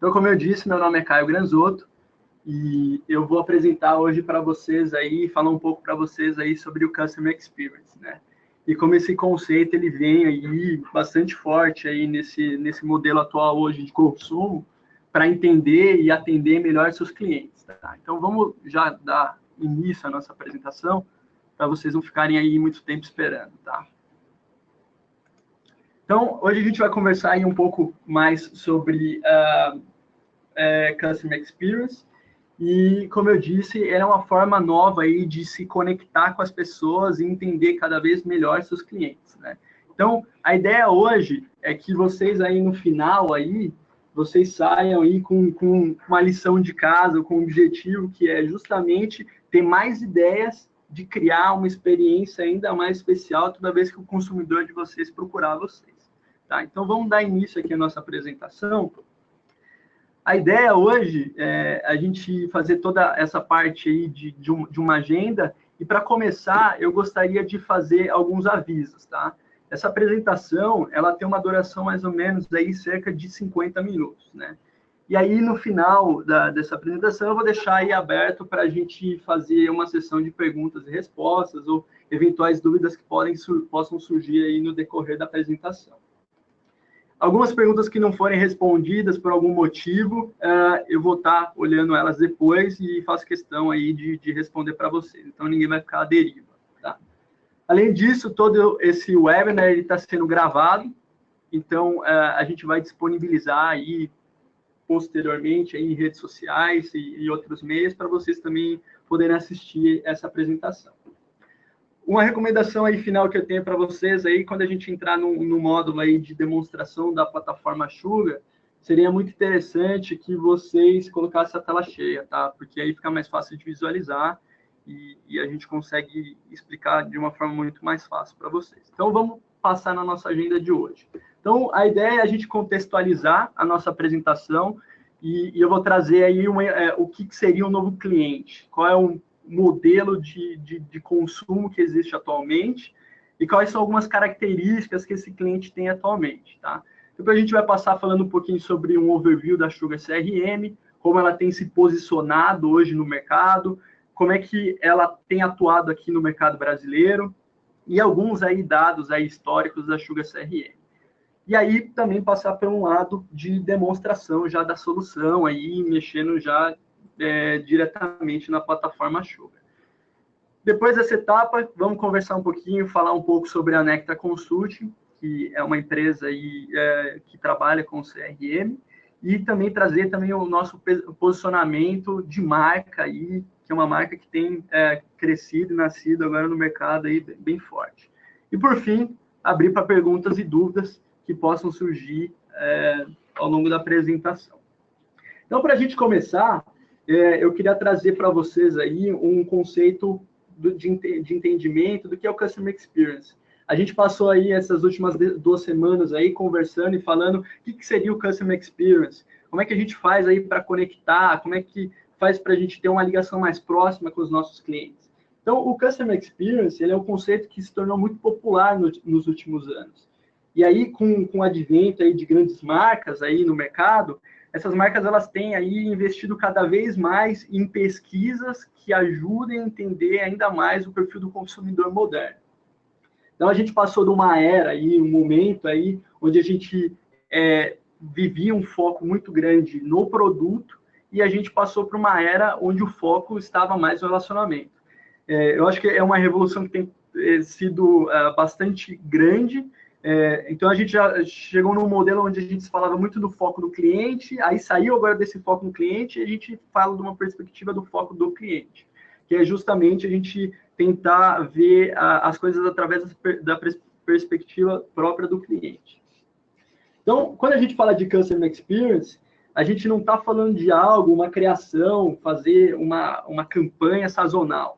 Então, como eu disse, meu nome é Caio Granzotto e eu vou apresentar hoje para vocês aí, falar um pouco para vocês aí sobre o Customer Experience, né? E como esse conceito ele vem aí bastante forte aí nesse modelo atual hoje de consumo para entender e atender melhor seus clientes, tá? Então, vamos já dar início à nossa apresentação para vocês não ficarem aí muito tempo esperando, tá? Então, hoje a gente vai conversar aí um pouco mais sobre Customer Experience e, como eu disse, é uma forma nova aí de se conectar com as pessoas e entender cada vez melhor seus clientes, né? Então, a ideia hoje é que vocês aí no final aí, vocês saiam aí com uma lição de casa, com um objetivo que é justamente ter mais ideias de criar uma experiência ainda mais especial toda vez que o consumidor de vocês procurar vocês, tá? Então, vamos dar início aqui à nossa apresentação. A ideia hoje é a gente fazer toda essa parte aí de uma agenda, e para começar, eu gostaria de fazer alguns avisos, tá? Essa apresentação, ela tem uma duração mais ou menos aí cerca de 50 minutos, né? E aí, no final dessa apresentação, eu vou deixar aí aberto para a gente fazer uma sessão de perguntas e respostas, ou eventuais dúvidas que possam surgir aí no decorrer da apresentação. Algumas perguntas que não forem respondidas por algum motivo, eu vou estar olhando elas depois e faço questão aí de responder para vocês. Então, ninguém vai ficar à deriva, tá? Além disso, todo esse webinar está sendo gravado, então a gente vai disponibilizar aí posteriormente aí em redes sociais e outros meios para vocês também poderem assistir essa apresentação. Uma recomendação aí final que eu tenho para vocês aí, quando a gente entrar no módulo aí de demonstração da plataforma Sugar, seria muito interessante que vocês colocassem a tela cheia, tá? Porque aí fica mais fácil de visualizar e a gente consegue explicar de uma forma muito mais fácil para vocês. Então, vamos passar na nossa agenda de hoje. Então, a ideia é a gente contextualizar a nossa apresentação e eu vou trazer aí o que seria um novo cliente, qual é o modelo de consumo que existe atualmente e quais são algumas características que esse cliente tem atualmente, tá? Depois a gente vai passar falando um pouquinho sobre um overview da Sugar CRM, como ela tem se posicionado hoje no mercado, como é que ela tem atuado aqui no mercado brasileiro e alguns aí dados aí históricos da Sugar CRM. E aí também passar por um lado de demonstração já da solução, aí mexendo já diretamente na plataforma Sugar. Depois dessa etapa, vamos conversar um pouquinho, falar um pouco sobre a Nectar Consulting, que é uma empresa aí, que trabalha com CRM, e também trazer também o nosso posicionamento de marca, aí, que é uma marca que tem crescido e nascido agora no mercado aí, bem forte. E, por fim, abrir para perguntas e dúvidas que possam surgir ao longo da apresentação. Então, para a gente começar, eu queria trazer para vocês aí um conceito de entendimento do que é o Customer Experience. A gente passou aí essas últimas 2 semanas aí conversando e falando o que seria o Customer Experience, como é que a gente faz aí para conectar, como é que faz para a gente ter uma ligação mais próxima com os nossos clientes. Então, o Customer Experience, ele é um conceito que se tornou muito popular nos últimos anos. E aí, com o advento aí de grandes marcas aí no mercado, essas marcas elas têm aí investido cada vez mais em pesquisas que ajudem a entender ainda mais o perfil do consumidor moderno. Então, a gente passou de uma era aí, um momento aí, onde a gente vivia um foco muito grande no produto e a gente passou para uma era onde o foco estava mais no relacionamento. Eu acho que é uma revolução que tem sido bastante grande. Então, a gente já chegou num modelo onde a gente falava muito do foco do cliente, aí saiu agora desse foco no cliente e a gente fala de uma perspectiva do foco do cliente, que é justamente a gente tentar ver as coisas através da perspectiva própria do cliente. Então, quando a gente fala de Customer Experience, a gente não está falando de algo, uma criação, fazer uma campanha sazonal.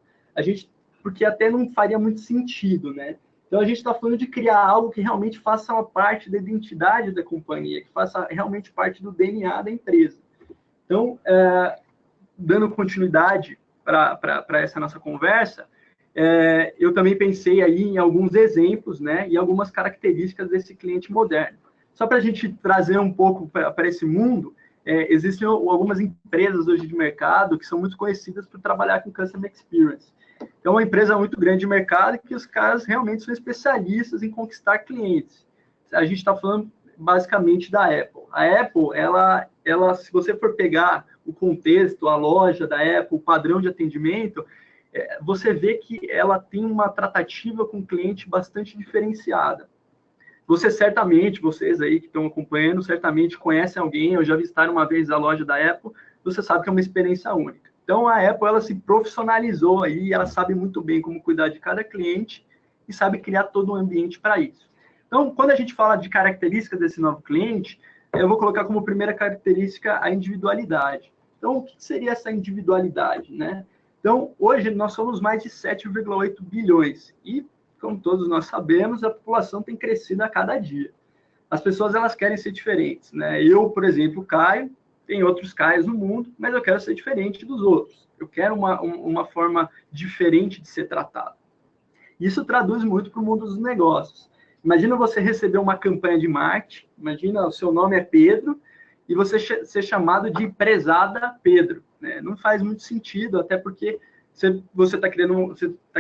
Porque até não faria muito sentido, né? Então, a gente está falando de criar algo que realmente faça uma parte da identidade da companhia, que faça realmente parte do DNA da empresa. Então, dando continuidade para essa nossa conversa, eu também pensei aí em alguns exemplos, né, e algumas características desse cliente moderno. Só para a gente trazer um pouco para esse mundo, existem algumas empresas hoje de mercado que são muito conhecidas por trabalhar com Customer Experience. Então, é uma empresa muito grande de mercado que os caras realmente são especialistas em conquistar clientes. A gente está falando basicamente da Apple. A Apple, ela, se você for pegar o contexto, a loja da Apple, o padrão de atendimento, você vê que ela tem uma tratativa com o cliente bastante diferenciada. Vocês aí que estão acompanhando, certamente conhecem alguém, ou já visitaram uma vez a loja da Apple, você sabe que é uma experiência única. Então, a Apple, ela se profissionalizou aí, ela sabe muito bem como cuidar de cada cliente e sabe criar todo um ambiente para isso. Então, quando a gente fala de características desse novo cliente, eu vou colocar como primeira característica a individualidade. Então, o que seria essa individualidade, né? Então, hoje nós somos mais de 7,8 bilhões e, como todos nós sabemos, a população tem crescido a cada dia. As pessoas, elas querem ser diferentes, né? Eu, por exemplo, Caio, tem outros Caios no mundo, mas eu quero ser diferente dos outros. Eu quero uma forma diferente de ser tratado. Isso traduz muito para o mundo dos negócios. Imagina você receber uma campanha de marketing, imagina o seu nome é Pedro, e você ser chamado de prezada Pedro, né? Não faz muito sentido, até porque você está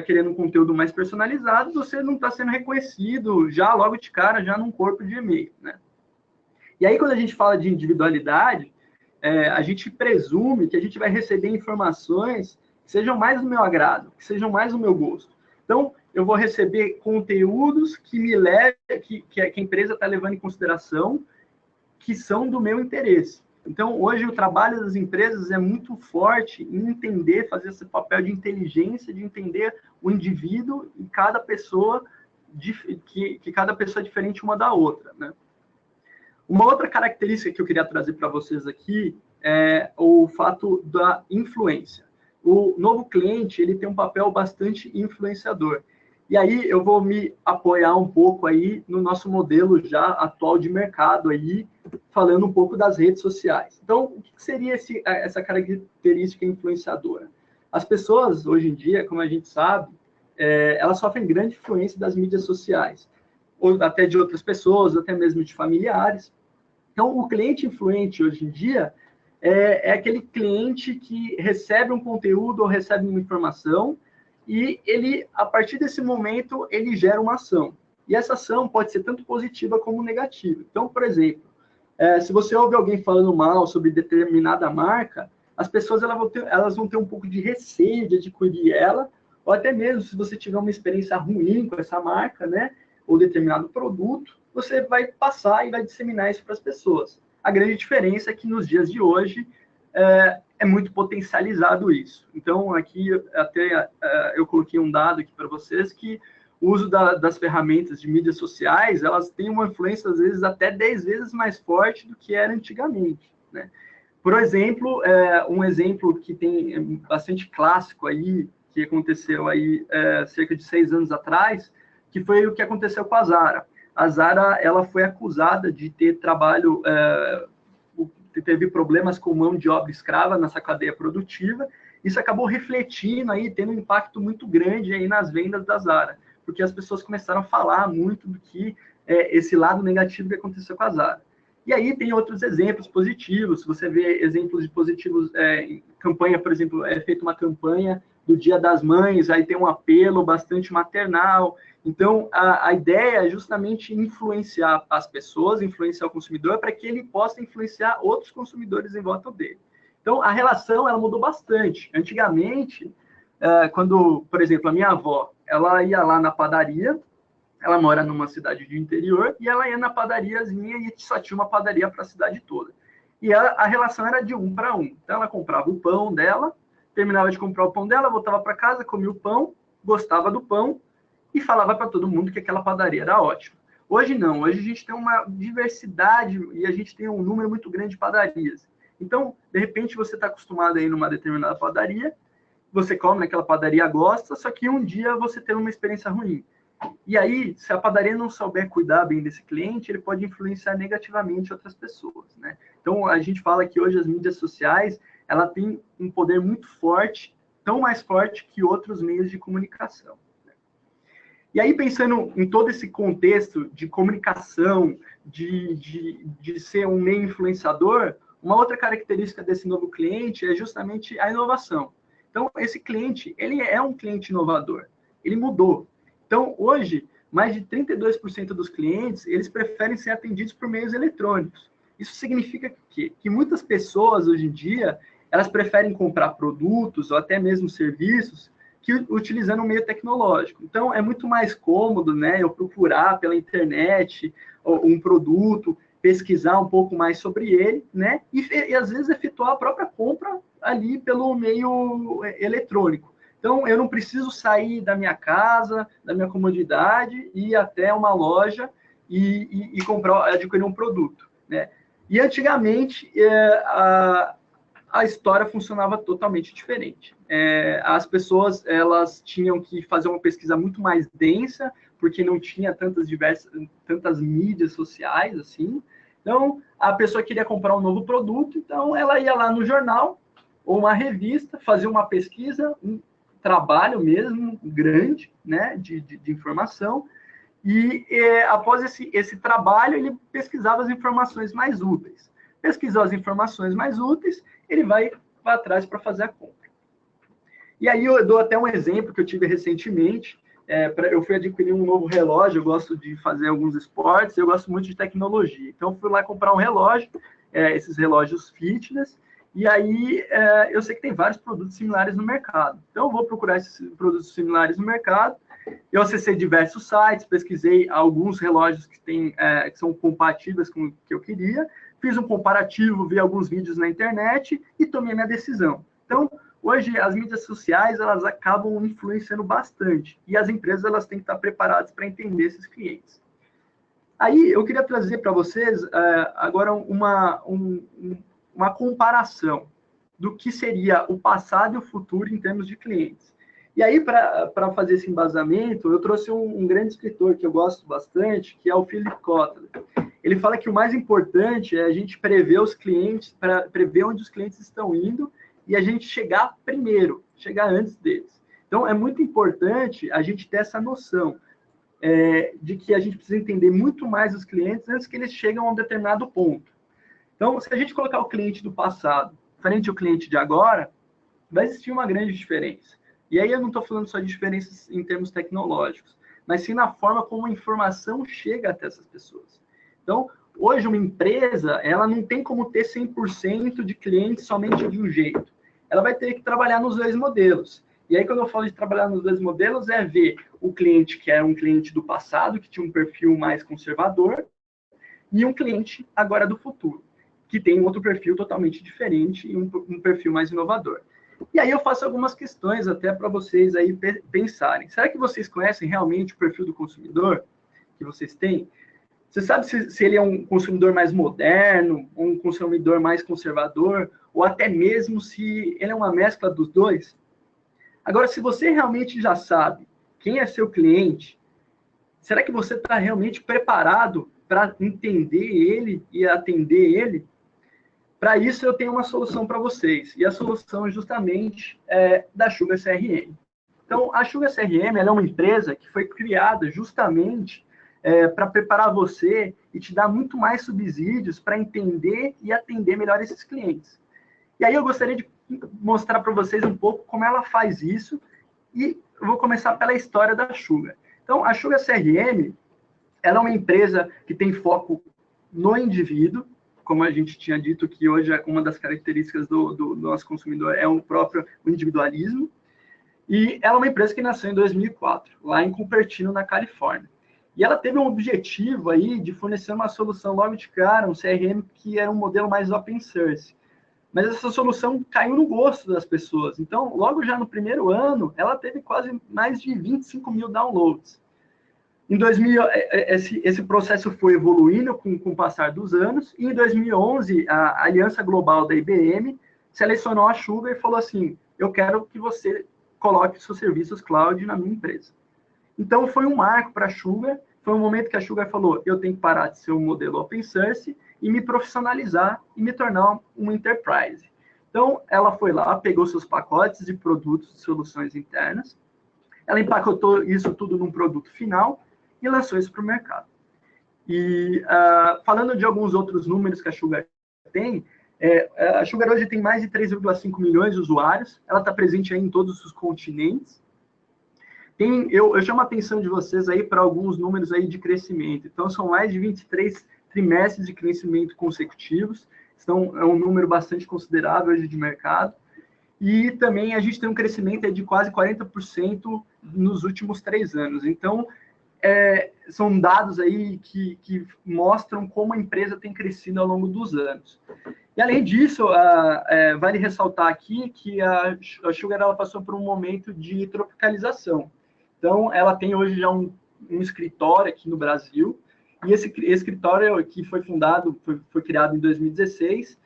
querendo um conteúdo mais personalizado, você não está sendo reconhecido já logo de cara, já num corpo de e-mail, né? E aí, quando a gente fala de individualidade, a gente presume que a gente vai receber informações que sejam mais do meu agrado, que sejam mais do meu gosto. Então, eu vou receber conteúdos que me levem, que a empresa está levando em consideração, que são do meu interesse. Então, hoje, o trabalho das empresas é muito forte em entender, fazer esse papel de inteligência, de entender o indivíduo e cada pessoa, que cada pessoa é diferente uma da outra, né? Uma outra característica que eu queria trazer para vocês aqui é o fato da influência. O novo cliente, ele tem um papel bastante influenciador. E aí eu vou me apoiar um pouco aí no nosso modelo já atual de mercado aí, falando um pouco das redes sociais. Então, o que seria essa característica influenciadora? As pessoas, hoje em dia, como a gente sabe, elas sofrem grande influência das mídias sociais, ou até de outras pessoas, até mesmo de familiares. Então, o cliente influente, hoje em dia, é aquele cliente que recebe um conteúdo ou recebe uma informação e ele, a partir desse momento, ele gera uma ação. E essa ação pode ser tanto positiva como negativa. Então, por exemplo, se você ouve alguém falando mal sobre determinada marca, as pessoas elas vão ter um pouco de receio de adquirir ela, ou até mesmo se você tiver uma experiência ruim com essa marca, né, ou determinado produto, você vai passar e vai disseminar isso para as pessoas. A grande diferença é que nos dias de hoje é muito potencializado isso. Então, aqui até eu coloquei um dado aqui para vocês que o uso das ferramentas de mídias sociais, elas têm uma influência, às vezes, até 10 vezes mais forte do que era antigamente, né? Por exemplo, um exemplo que tem bastante clássico aí, que aconteceu aí cerca de 6 anos atrás, que foi o que aconteceu com a Zara. A Zara, ela foi acusada de ter teve problemas com mão de obra escrava nessa cadeia produtiva. Isso acabou refletindo aí, tendo um impacto muito grande aí nas vendas da Zara, porque as pessoas começaram a falar muito do que esse lado negativo que aconteceu com a Zara. E aí tem outros exemplos positivos. Se você vê exemplos de positivos, campanha, por exemplo, feita uma campanha do Dia das Mães, aí tem um apelo bastante maternal. Então, a ideia é justamente influenciar as pessoas, influenciar o consumidor, para que ele possa influenciar outros consumidores em volta dele. Então, a relação, ela mudou bastante. Antigamente, quando, por exemplo, a minha avó, ela ia lá na padaria, ela mora numa cidade de interior, e ela ia na padariazinha e só tinha uma padaria para a cidade toda. E a relação era de 1 para 1. Então, ela comprava o pão dela, terminava de comprar o pão dela, voltava para casa, comia o pão, gostava do pão, e falava para todo mundo que aquela padaria era ótima. Hoje não, hoje a gente tem uma diversidade e a gente tem um número muito grande de padarias. Então, de repente, você está acostumado a ir numa determinada padaria, você come naquela padaria, gosta, só que um dia você teve uma experiência ruim. E aí, se a padaria não souber cuidar bem desse cliente, ele pode influenciar negativamente outras pessoas, né? Então, a gente fala que hoje as mídias sociais, ela tem um poder muito forte, tão mais forte que outros meios de comunicação. E aí, pensando em todo esse contexto de comunicação, de ser um meio influenciador, Uma outra característica desse novo cliente é justamente a inovação. Então, esse cliente, ele é um cliente inovador, ele mudou. Então, hoje, mais de 32% dos clientes, eles preferem ser atendidos por meios eletrônicos. Isso significa que muitas pessoas, hoje em dia, elas preferem comprar produtos ou até mesmo serviços que utilizando um meio tecnológico. Então, é muito mais cômodo, né, eu procurar pela internet um produto, pesquisar um pouco mais sobre ele, né, e às vezes efetuar a própria compra ali pelo meio eletrônico. Então, eu não preciso sair da minha casa, da minha comodidade, e ir até uma loja e comprar, adquirir um produto, né? E antigamente, a história funcionava totalmente diferente. As pessoas, elas tinham que fazer uma pesquisa muito mais densa, porque não tinha tantas mídias sociais, assim. Então, a pessoa queria comprar um novo produto, então ela ia lá no jornal, ou uma revista, fazia uma pesquisa, um trabalho mesmo grande, né, de informação, e após esse trabalho, ele pesquisava as informações mais úteis. Pesquisou as informações mais úteis, ele vai atrás para fazer a compra. E aí eu dou até um exemplo que eu tive recentemente. Eu fui adquirir um novo relógio, eu gosto de fazer alguns esportes, eu gosto muito de tecnologia. Então, eu fui lá comprar um relógio, esses relógios fitness, e aí eu sei que tem vários produtos similares no mercado. Então, eu vou procurar esses produtos similares no mercado. Eu acessei diversos sites, pesquisei alguns relógios que são compatíveis com o que eu queria, fiz um comparativo, vi alguns vídeos na internet e tomei a minha decisão. Então, hoje, as mídias sociais, elas acabam influenciando bastante, e as empresas, elas têm que estar preparadas para entender esses clientes. Aí, eu queria trazer para vocês agora uma comparação do que seria o passado e o futuro em termos de clientes. E aí, para fazer esse embasamento, eu trouxe um grande escritor que eu gosto bastante, que é o Philip Kotler. Ele fala que o mais importante é a gente prever os clientes, para prever onde os clientes estão indo, e a gente chegar primeiro, chegar antes deles. Então, é muito importante a gente ter essa noção de que a gente precisa entender muito mais os clientes antes que eles cheguem a um determinado ponto. Então, se a gente colocar o cliente do passado frente ao cliente de agora, vai existir uma grande diferença. E aí eu não estou falando só de diferenças em termos tecnológicos, mas sim na forma como a informação chega até essas pessoas. Então, hoje uma empresa, ela não tem como ter 100% de clientes somente de um jeito. Ela vai ter que trabalhar nos dois modelos. E aí, quando eu falo de trabalhar nos dois modelos, é ver o cliente que era um cliente do passado, que tinha um perfil mais conservador, e um cliente agora do futuro, que tem um outro perfil totalmente diferente e um perfil mais inovador. E aí eu faço algumas questões até para vocês aí pensarem. Será que vocês conhecem realmente o perfil do consumidor que vocês têm? Você sabe se ele é um consumidor mais moderno, um consumidor mais conservador, ou até mesmo se ele é uma mescla dos dois? Agora, se você realmente já sabe quem é seu cliente, será que você está realmente preparado para entender ele e atender ele? Para isso, eu tenho uma solução para vocês. E a solução, justamente, é da Sugar CRM. Então, a Sugar CRM ela é uma empresa que foi criada justamente para preparar você e te dar muito mais subsídios para entender e atender melhor esses clientes. E aí eu gostaria de mostrar para vocês um pouco como ela faz isso. E eu vou começar pela história da Sugar. Então, a Sugar CRM ela é uma empresa que tem foco no indivíduo, como a gente tinha dito, que hoje uma das características do nosso consumidor é o próprio individualismo. E ela é uma empresa que nasceu em 2004, lá em Cupertino, na Califórnia. E ela teve um objetivo aí de fornecer uma solução logo de cara, um CRM que era um modelo mais open source. Mas essa solução caiu no gosto das pessoas. Então, logo já no primeiro ano, ela teve quase mais de 25 mil downloads. Em 2000, esse processo foi evoluindo com o passar dos anos, e em 2011, a Aliança Global da IBM selecionou a Sugar e falou assim, eu quero que você coloque seus serviços cloud na minha empresa. Então, foi um marco para a Sugar, foi um momento que a Sugar falou, eu tenho que parar de ser um modelo open source e me profissionalizar e me tornar uma enterprise. Então, ela foi lá, pegou seus pacotes de produtos e soluções internas, ela empacotou isso tudo num produto final, e lançou isso para o mercado. E falando de alguns outros números que a Sugar tem, A Sugar hoje tem mais de 3,5 milhões de usuários, ela está presente aí em todos os continentes. Eu chamo a atenção de vocês aí para alguns números aí de crescimento. Então, são mais de 23 trimestres de crescimento consecutivos. Então, é um número bastante considerável hoje de mercado. E também a gente tem um crescimento de quase 40% nos últimos 3 anos. Então, são dados aí que mostram como a empresa tem crescido ao longo dos anos. E, além disso, vale ressaltar aqui que a Sugar ela passou por um momento de tropicalização. Então, ela tem hoje já um escritório aqui no Brasil, e esse escritório que foi fundado, foi criado em 2016,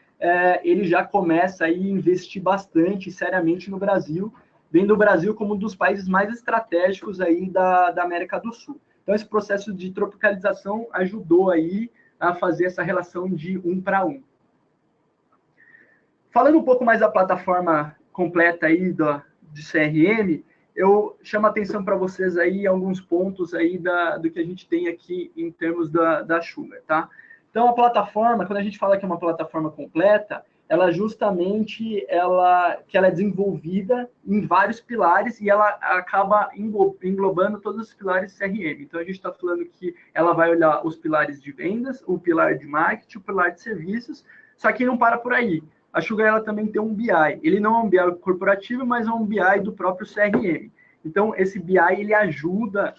ele já começa a investir bastante, seriamente, no Brasil, vendo o Brasil como um dos países mais estratégicos aí da América do Sul. Então, esse processo de tropicalização ajudou aí a fazer essa relação de 1 para 1. Falando um pouco mais da plataforma completa aí de CRM, eu chamo a atenção para vocês aí alguns pontos aí do que a gente tem aqui em termos da Sugar, tá? Então, a plataforma, quando a gente fala que é uma plataforma completa, ela justamente que ela é desenvolvida em vários pilares e ela acaba englobando todos os pilares CRM. Então, a gente está falando que ela vai olhar os pilares de vendas, o pilar de marketing, o pilar de serviços, só que não para por aí. A Sugar ela também tem um BI. Ele não é um BI corporativo, mas é um BI do próprio CRM. Então, esse BI ele ajuda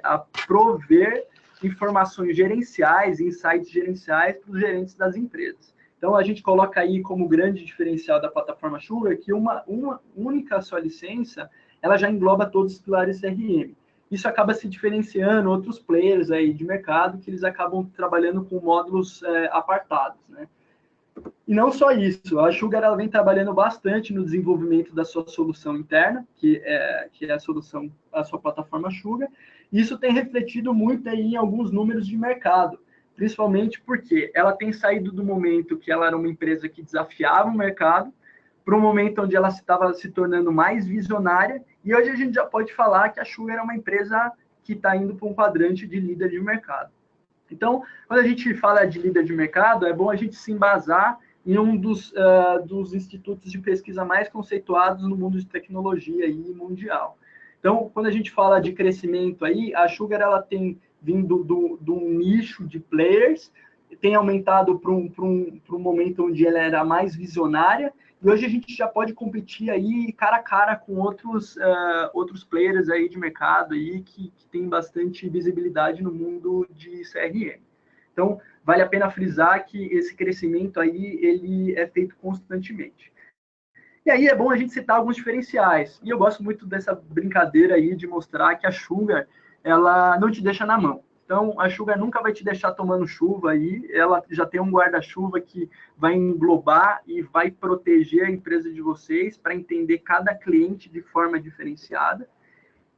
a prover informações gerenciais, insights gerenciais para os gerentes das empresas. Então, a gente coloca aí como grande diferencial da plataforma Sugar que uma única sua licença, ela já engloba todos os pilares CRM. Isso acaba se diferenciando outros players aí de mercado que eles acabam trabalhando com módulos apartados, né? E não só isso, a Sugar ela vem trabalhando bastante no desenvolvimento da sua solução interna, que é a sua plataforma Sugar. Isso tem refletido muito aí em alguns números de mercado, principalmente porque ela tem saído do momento que ela era uma empresa que desafiava o mercado, para um momento onde ela estava se tornando mais visionária, e hoje a gente já pode falar que a Sugar é uma empresa que está indo para um quadrante de líder de mercado. Então, quando a gente fala de líder de mercado, é bom a gente se embasar em um dos institutos de pesquisa mais conceituados no mundo de tecnologia e mundial. Então, quando a gente fala de crescimento aí, a Sugar ela tem vindo de um nicho de players, tem aumentado para um momento onde ela era mais visionária, e hoje a gente já pode competir aí cara a cara com outros players aí de mercado aí que tem bastante visibilidade no mundo de CRM. Então, vale a pena frisar que esse crescimento aí, ele é feito constantemente. E aí é bom a gente citar alguns diferenciais. E eu gosto muito dessa brincadeira aí de mostrar que a Sugar, ela não te deixa na mão. Então, a Sugar nunca vai te deixar tomando chuva aí, ela já tem um guarda-chuva que vai englobar e vai proteger a empresa de vocês para entender cada cliente de forma diferenciada.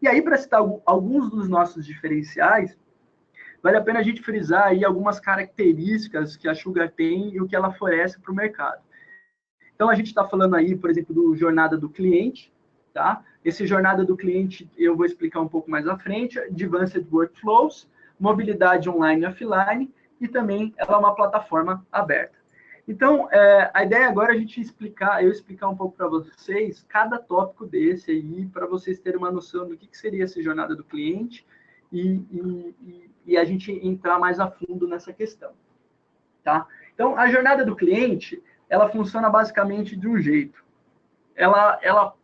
E aí, para citar alguns dos nossos diferenciais, vale a pena a gente frisar aí algumas características que a Sugar tem e o que ela oferece para o mercado. Então, a gente está falando aí, por exemplo, do jornada do cliente, tá? Esse jornada do cliente eu vou explicar um pouco mais à frente, Advanced Workflows, mobilidade online e offline, e também ela é uma plataforma aberta. Então, a ideia agora é eu explicar um pouco para vocês cada tópico desse aí, para vocês terem uma noção do que seria essa jornada do cliente e a gente entrar mais a fundo nessa questão, tá? Então, a jornada do cliente, ela funciona basicamente de um jeito. Ela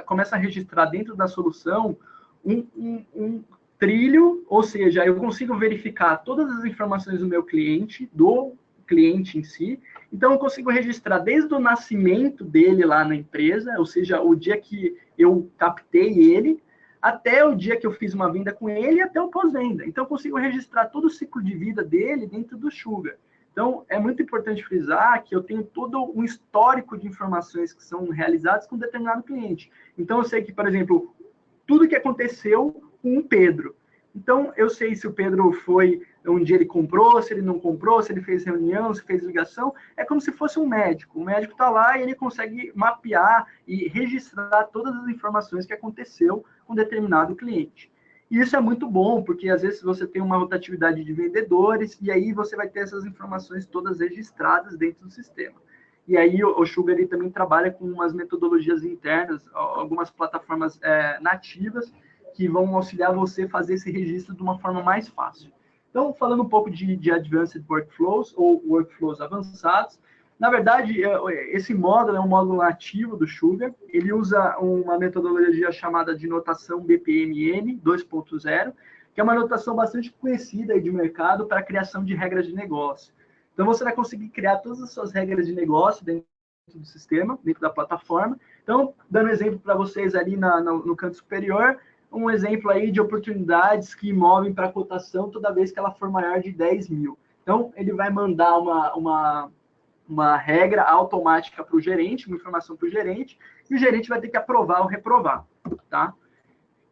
começa a registrar dentro da solução um trilho, ou seja, eu consigo verificar todas as informações do meu cliente, do cliente em si. Então, eu consigo registrar desde o nascimento dele lá na empresa, ou seja, o dia que eu captei ele, até o dia que eu fiz uma venda com ele e até o pós-venda. Então, eu consigo registrar todo o ciclo de vida dele dentro do Sugar. Então, é muito importante frisar que eu tenho todo um histórico de informações que são realizadas com determinado cliente. Então, eu sei que, por exemplo, tudo que aconteceu com o Pedro. Então, eu sei se o Pedro foi um dia ele comprou, se ele não comprou, se ele fez reunião, se fez ligação. É como se fosse um médico. O médico está lá e ele consegue mapear e registrar todas as informações que aconteceu com determinado cliente. E isso é muito bom, porque às vezes você tem uma rotatividade de vendedores, e aí você vai ter essas informações todas registradas dentro do sistema. E aí o Sugar ele também trabalha com umas metodologias internas, algumas plataformas nativas, que vão auxiliar você a fazer esse registro de uma forma mais fácil. Então, falando um pouco de Advanced Workflows, ou Workflows avançados, na verdade, esse módulo é um módulo nativo do Sugar. Ele usa uma metodologia chamada de notação BPMN 2.0, que é uma notação bastante conhecida aí de mercado para a criação de regras de negócio. Então, você vai conseguir criar todas as suas regras de negócio dentro do sistema, dentro da plataforma. Então, dando um exemplo para vocês ali no canto superior, um exemplo aí de oportunidades que movem para cotação toda vez que ela for maior de 10 mil. Então, ele vai mandar uma regra automática para o gerente, uma informação para o gerente, e o gerente vai ter que aprovar ou reprovar, tá?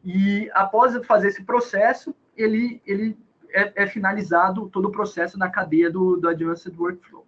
E após fazer esse processo, ele é finalizado todo o processo na cadeia do Advanced Workflow.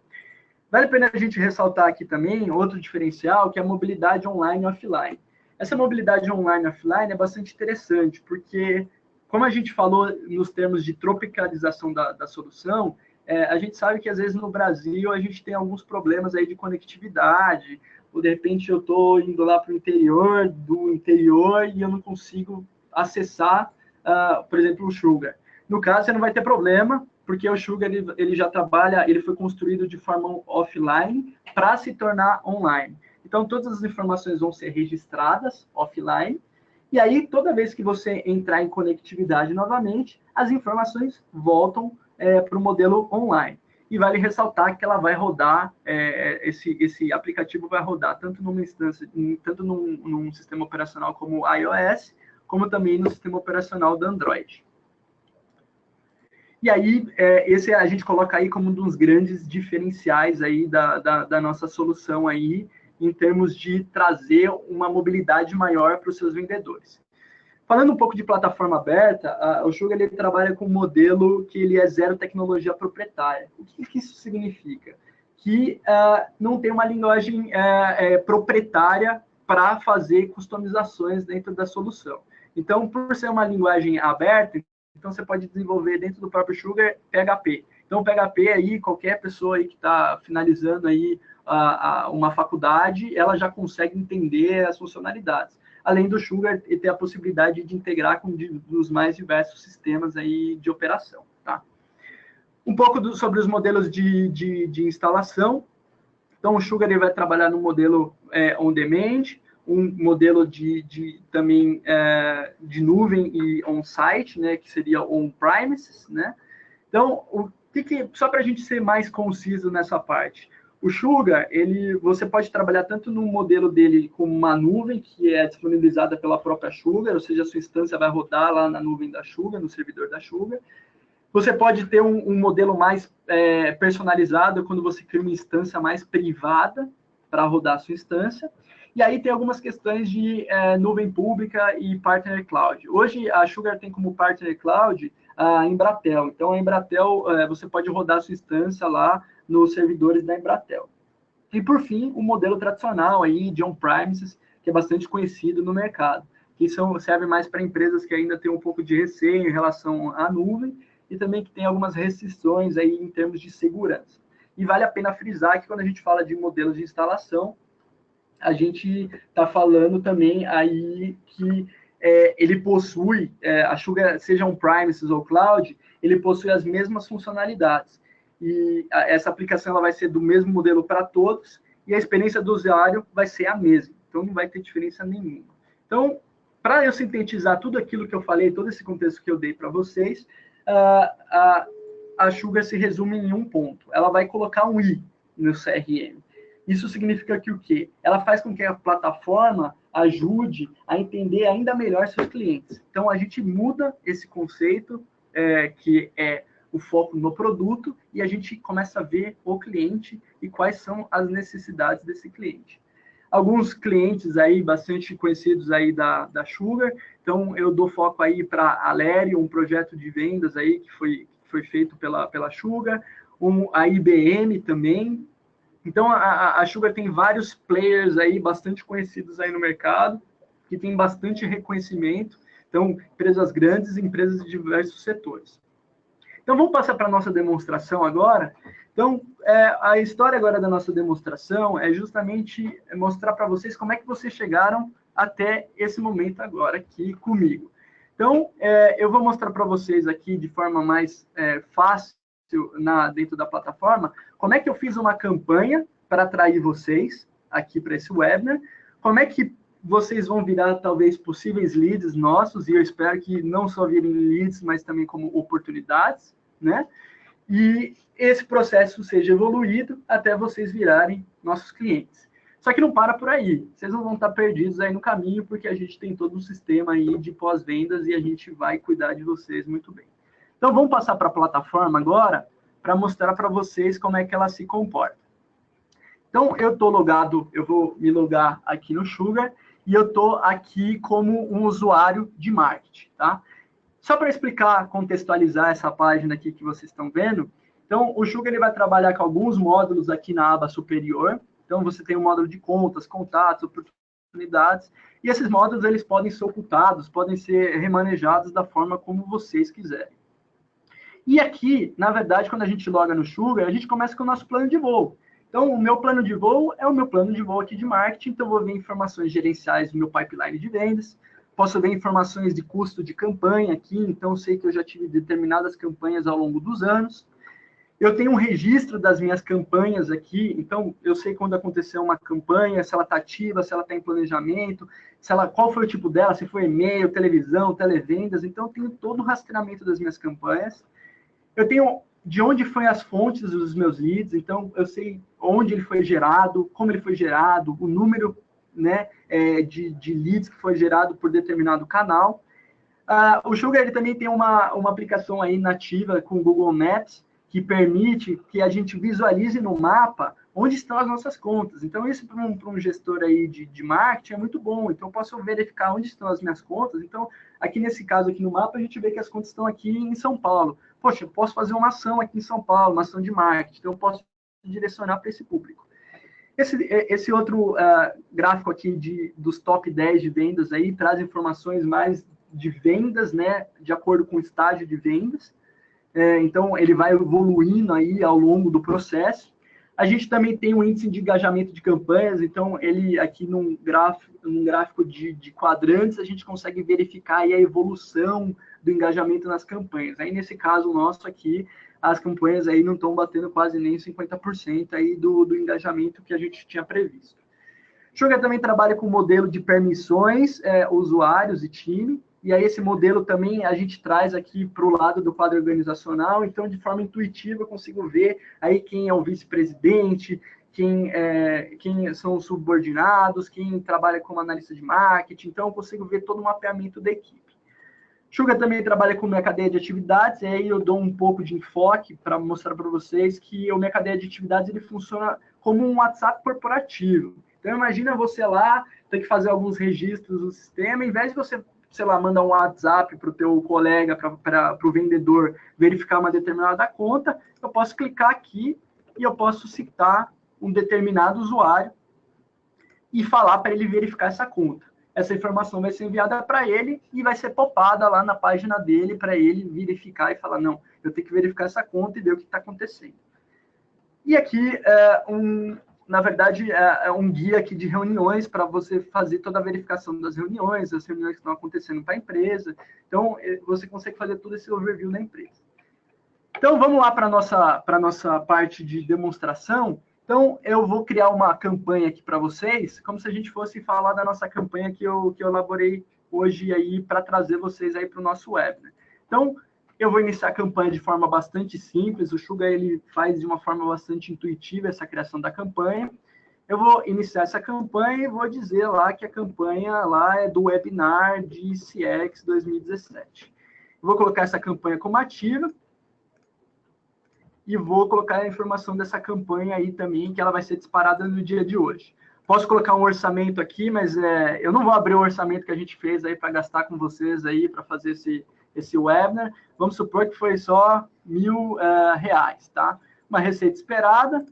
Vale a pena a gente ressaltar aqui também outro diferencial, que é a mobilidade online e offline. Essa mobilidade online e offline é bastante interessante, porque, como a gente falou nos termos de tropicalização da solução, a gente sabe que, às vezes, no Brasil, a gente tem alguns problemas aí de conectividade, ou, de repente, eu estou indo lá para o interior do interior e eu não consigo acessar, por exemplo, o Sugar. No caso, você não vai ter problema, porque o Sugar ele já trabalha, ele foi construído de forma offline para se tornar online. Então, todas as informações vão ser registradas offline, e aí, toda vez que você entrar em conectividade novamente, as informações voltam para o modelo online. E vale ressaltar que ela vai rodar, esse aplicativo vai rodar tanto numa instância, tanto num sistema operacional como o iOS, como também no sistema operacional do Android. E aí, esse a gente coloca aí como um dos grandes diferenciais aí da nossa solução aí, em termos de trazer uma mobilidade maior para os seus vendedores. Falando um pouco de plataforma aberta, o Sugar ele trabalha com um modelo que ele é zero tecnologia proprietária. O que isso significa? Que não tem uma linguagem proprietária para fazer customizações dentro da solução. Então, por ser uma linguagem aberta, então você pode desenvolver dentro do próprio Sugar PHP. Então, PHP aí, qualquer pessoa aí que está finalizando aí uma faculdade, ela já consegue entender as funcionalidades. Além do Sugar ter a possibilidade de integrar com os mais diversos sistemas aí de operação. Tá? Um pouco sobre os modelos de instalação. Então, o Sugar ele vai trabalhar no modelo on-demand, um modelo também de nuvem e on-site, né, que seria on-premises. Né? Então, só para a gente ser mais conciso nessa parte, o Sugar, você pode trabalhar tanto no modelo dele como uma nuvem, que é disponibilizada pela própria Sugar, ou seja, a sua instância vai rodar lá na nuvem da Sugar, no servidor da Sugar. Você pode ter um modelo mais personalizado, quando você cria uma instância mais privada para rodar a sua instância. E aí tem algumas questões de nuvem pública e Partner Cloud. Hoje, a Sugar tem como Partner Cloud a Embratel. Então, a Embratel, você pode rodar a sua instância lá nos servidores da Embratel. E, por fim, o modelo tradicional aí de on-premises, que é bastante conhecido no mercado, que serve mais para empresas que ainda têm um pouco de receio em relação à nuvem e também que tem algumas restrições aí em termos de segurança. E vale a pena frisar que quando a gente fala de modelos de instalação, a gente está falando também aí que ele possui, a Sugar, seja on-premises ou cloud, ele possui as mesmas funcionalidades. E essa aplicação ela vai ser do mesmo modelo para todos, e a experiência do usuário vai ser a mesma. Então, não vai ter diferença nenhuma. Então, para eu sintetizar tudo aquilo que eu falei, todo esse contexto que eu dei para vocês, a Sugar se resume em um ponto. Ela vai colocar um I no CRM. Isso significa que o quê? Ela faz com que a plataforma ajude a entender ainda melhor seus clientes. Então, a gente muda esse conceito, que é o foco no produto, e a gente começa a ver o cliente e quais são as necessidades desse cliente. Alguns clientes aí bastante conhecidos aí da Sugar, então eu dou foco aí para a Alério, um projeto de vendas aí que foi feito pela Sugar, a IBM também. Então, a Sugar tem vários players aí bastante conhecidos aí no mercado, que tem bastante reconhecimento. Então, empresas grandes e empresas de diversos setores. Então, vamos passar para a nossa demonstração agora. Então, a história agora da nossa demonstração é justamente mostrar para vocês como é que vocês chegaram até esse momento agora aqui comigo. Então, eu vou mostrar para vocês aqui de forma mais fácil dentro da plataforma como é que eu fiz uma campanha para atrair vocês aqui para esse webinar, como é que vocês vão virar talvez possíveis leads nossos, e eu espero que não só virem leads, mas também como oportunidades, né? E esse processo seja evoluído até vocês virarem nossos clientes. Só que não para por aí. Vocês não vão estar perdidos aí no caminho, porque a gente tem todo um sistema aí de pós-vendas e a gente vai cuidar de vocês muito bem. Então, vamos passar para a plataforma agora para mostrar para vocês como é que ela se comporta. Então, eu estou logado, eu vou me logar aqui no Sugar e eu estou aqui como um usuário de marketing, tá? Só para explicar, contextualizar essa página aqui que vocês estão vendo, então, o Sugar ele vai trabalhar com alguns módulos aqui na aba superior. Então, você tem o módulo de contas, contatos, oportunidades, e esses módulos eles podem ser ocultados, podem ser remanejados da forma como vocês quiserem. E aqui, na verdade, quando a gente loga no Sugar, a gente começa com o nosso plano de voo. Então, o meu plano de voo é o meu plano de voo aqui de marketing, então eu vou ver informações gerenciais do meu pipeline de vendas, posso ver informações de custo de campanha aqui, então eu sei que eu já tive determinadas campanhas ao longo dos anos. Eu tenho um registro das minhas campanhas aqui, então eu sei quando aconteceu uma campanha, se ela está ativa, se ela está em planejamento, qual foi o tipo dela, se foi e-mail, televisão, televendas, então eu tenho todo o rastreamento das minhas campanhas. Eu tenho de onde foram as fontes dos meus leads, então eu sei onde ele foi gerado, como ele foi gerado, o número, né, de leads que foi gerado por determinado canal. O Sugar ele também tem uma aplicação aí nativa com o Google Maps, que permite que a gente visualize no mapa onde estão as nossas contas. Então, isso para um gestor aí de marketing é muito bom. Então, eu posso verificar onde estão as minhas contas. Então, aqui nesse caso, aqui no mapa, a gente vê que as contas estão aqui em São Paulo. Poxa, eu posso fazer uma ação aqui em São Paulo, uma ação de marketing. Então, eu posso direcionar para esse público. Esse outro gráfico aqui dos top 10 de vendas aí traz informações mais de vendas, né, de acordo com o estágio de vendas. Então, ele vai evoluindo aí ao longo do processo. A gente também tem um índice de engajamento de campanhas, então, ele aqui num gráfico de quadrantes, a gente consegue verificar aí a evolução do engajamento nas campanhas. Aí, nesse caso nosso aqui, as campanhas aí não estão batendo quase nem 50% aí do engajamento que a gente tinha previsto. O Sugar também trabalha com modelo de permissões, usuários e time. E aí esse modelo também a gente traz aqui para o lado do quadro organizacional, então de forma intuitiva eu consigo ver aí quem é o vice-presidente, quem são os subordinados, quem trabalha como analista de marketing, então eu consigo ver todo o mapeamento da equipe. Sugar também trabalha com minha cadeia de atividades, e aí eu dou um pouco de enfoque para mostrar para vocês que a minha cadeia de atividades ele funciona como um WhatsApp corporativo. Então imagina você lá, ter que fazer alguns registros no sistema, em vez de você sei lá, manda um WhatsApp para o teu colega, para o vendedor verificar uma determinada conta, eu posso clicar aqui e eu posso citar um determinado usuário e falar para ele verificar essa conta. Essa informação vai ser enviada para ele e vai ser popada lá na página dele para ele verificar e falar, não, eu tenho que verificar essa conta e ver o que está acontecendo. E aqui na verdade, é um guia aqui de reuniões para você fazer toda a verificação das reuniões, as reuniões que estão acontecendo para a empresa. Então, você consegue fazer todo esse overview na empresa. Então, vamos lá para a nossa parte de demonstração. Então, eu vou criar uma campanha aqui para vocês, como se a gente fosse falar da nossa campanha que eu elaborei hoje aí para trazer vocês aí para o nosso webinar. Então, eu vou iniciar a campanha de forma bastante simples, o Sugar ele faz de uma forma bastante intuitiva essa criação da campanha. Eu vou iniciar essa campanha e vou dizer lá que a campanha lá é do webinar de CX 2017. Eu vou colocar essa campanha como ativa e vou colocar a informação dessa campanha aí também, que ela vai ser disparada no dia de hoje. Posso colocar um orçamento aqui, mas eu não vou abrir o orçamento que a gente fez aí para gastar com vocês aí para fazer esse webinar. Vamos supor que foi só R$ 1.000, tá? Uma receita esperada,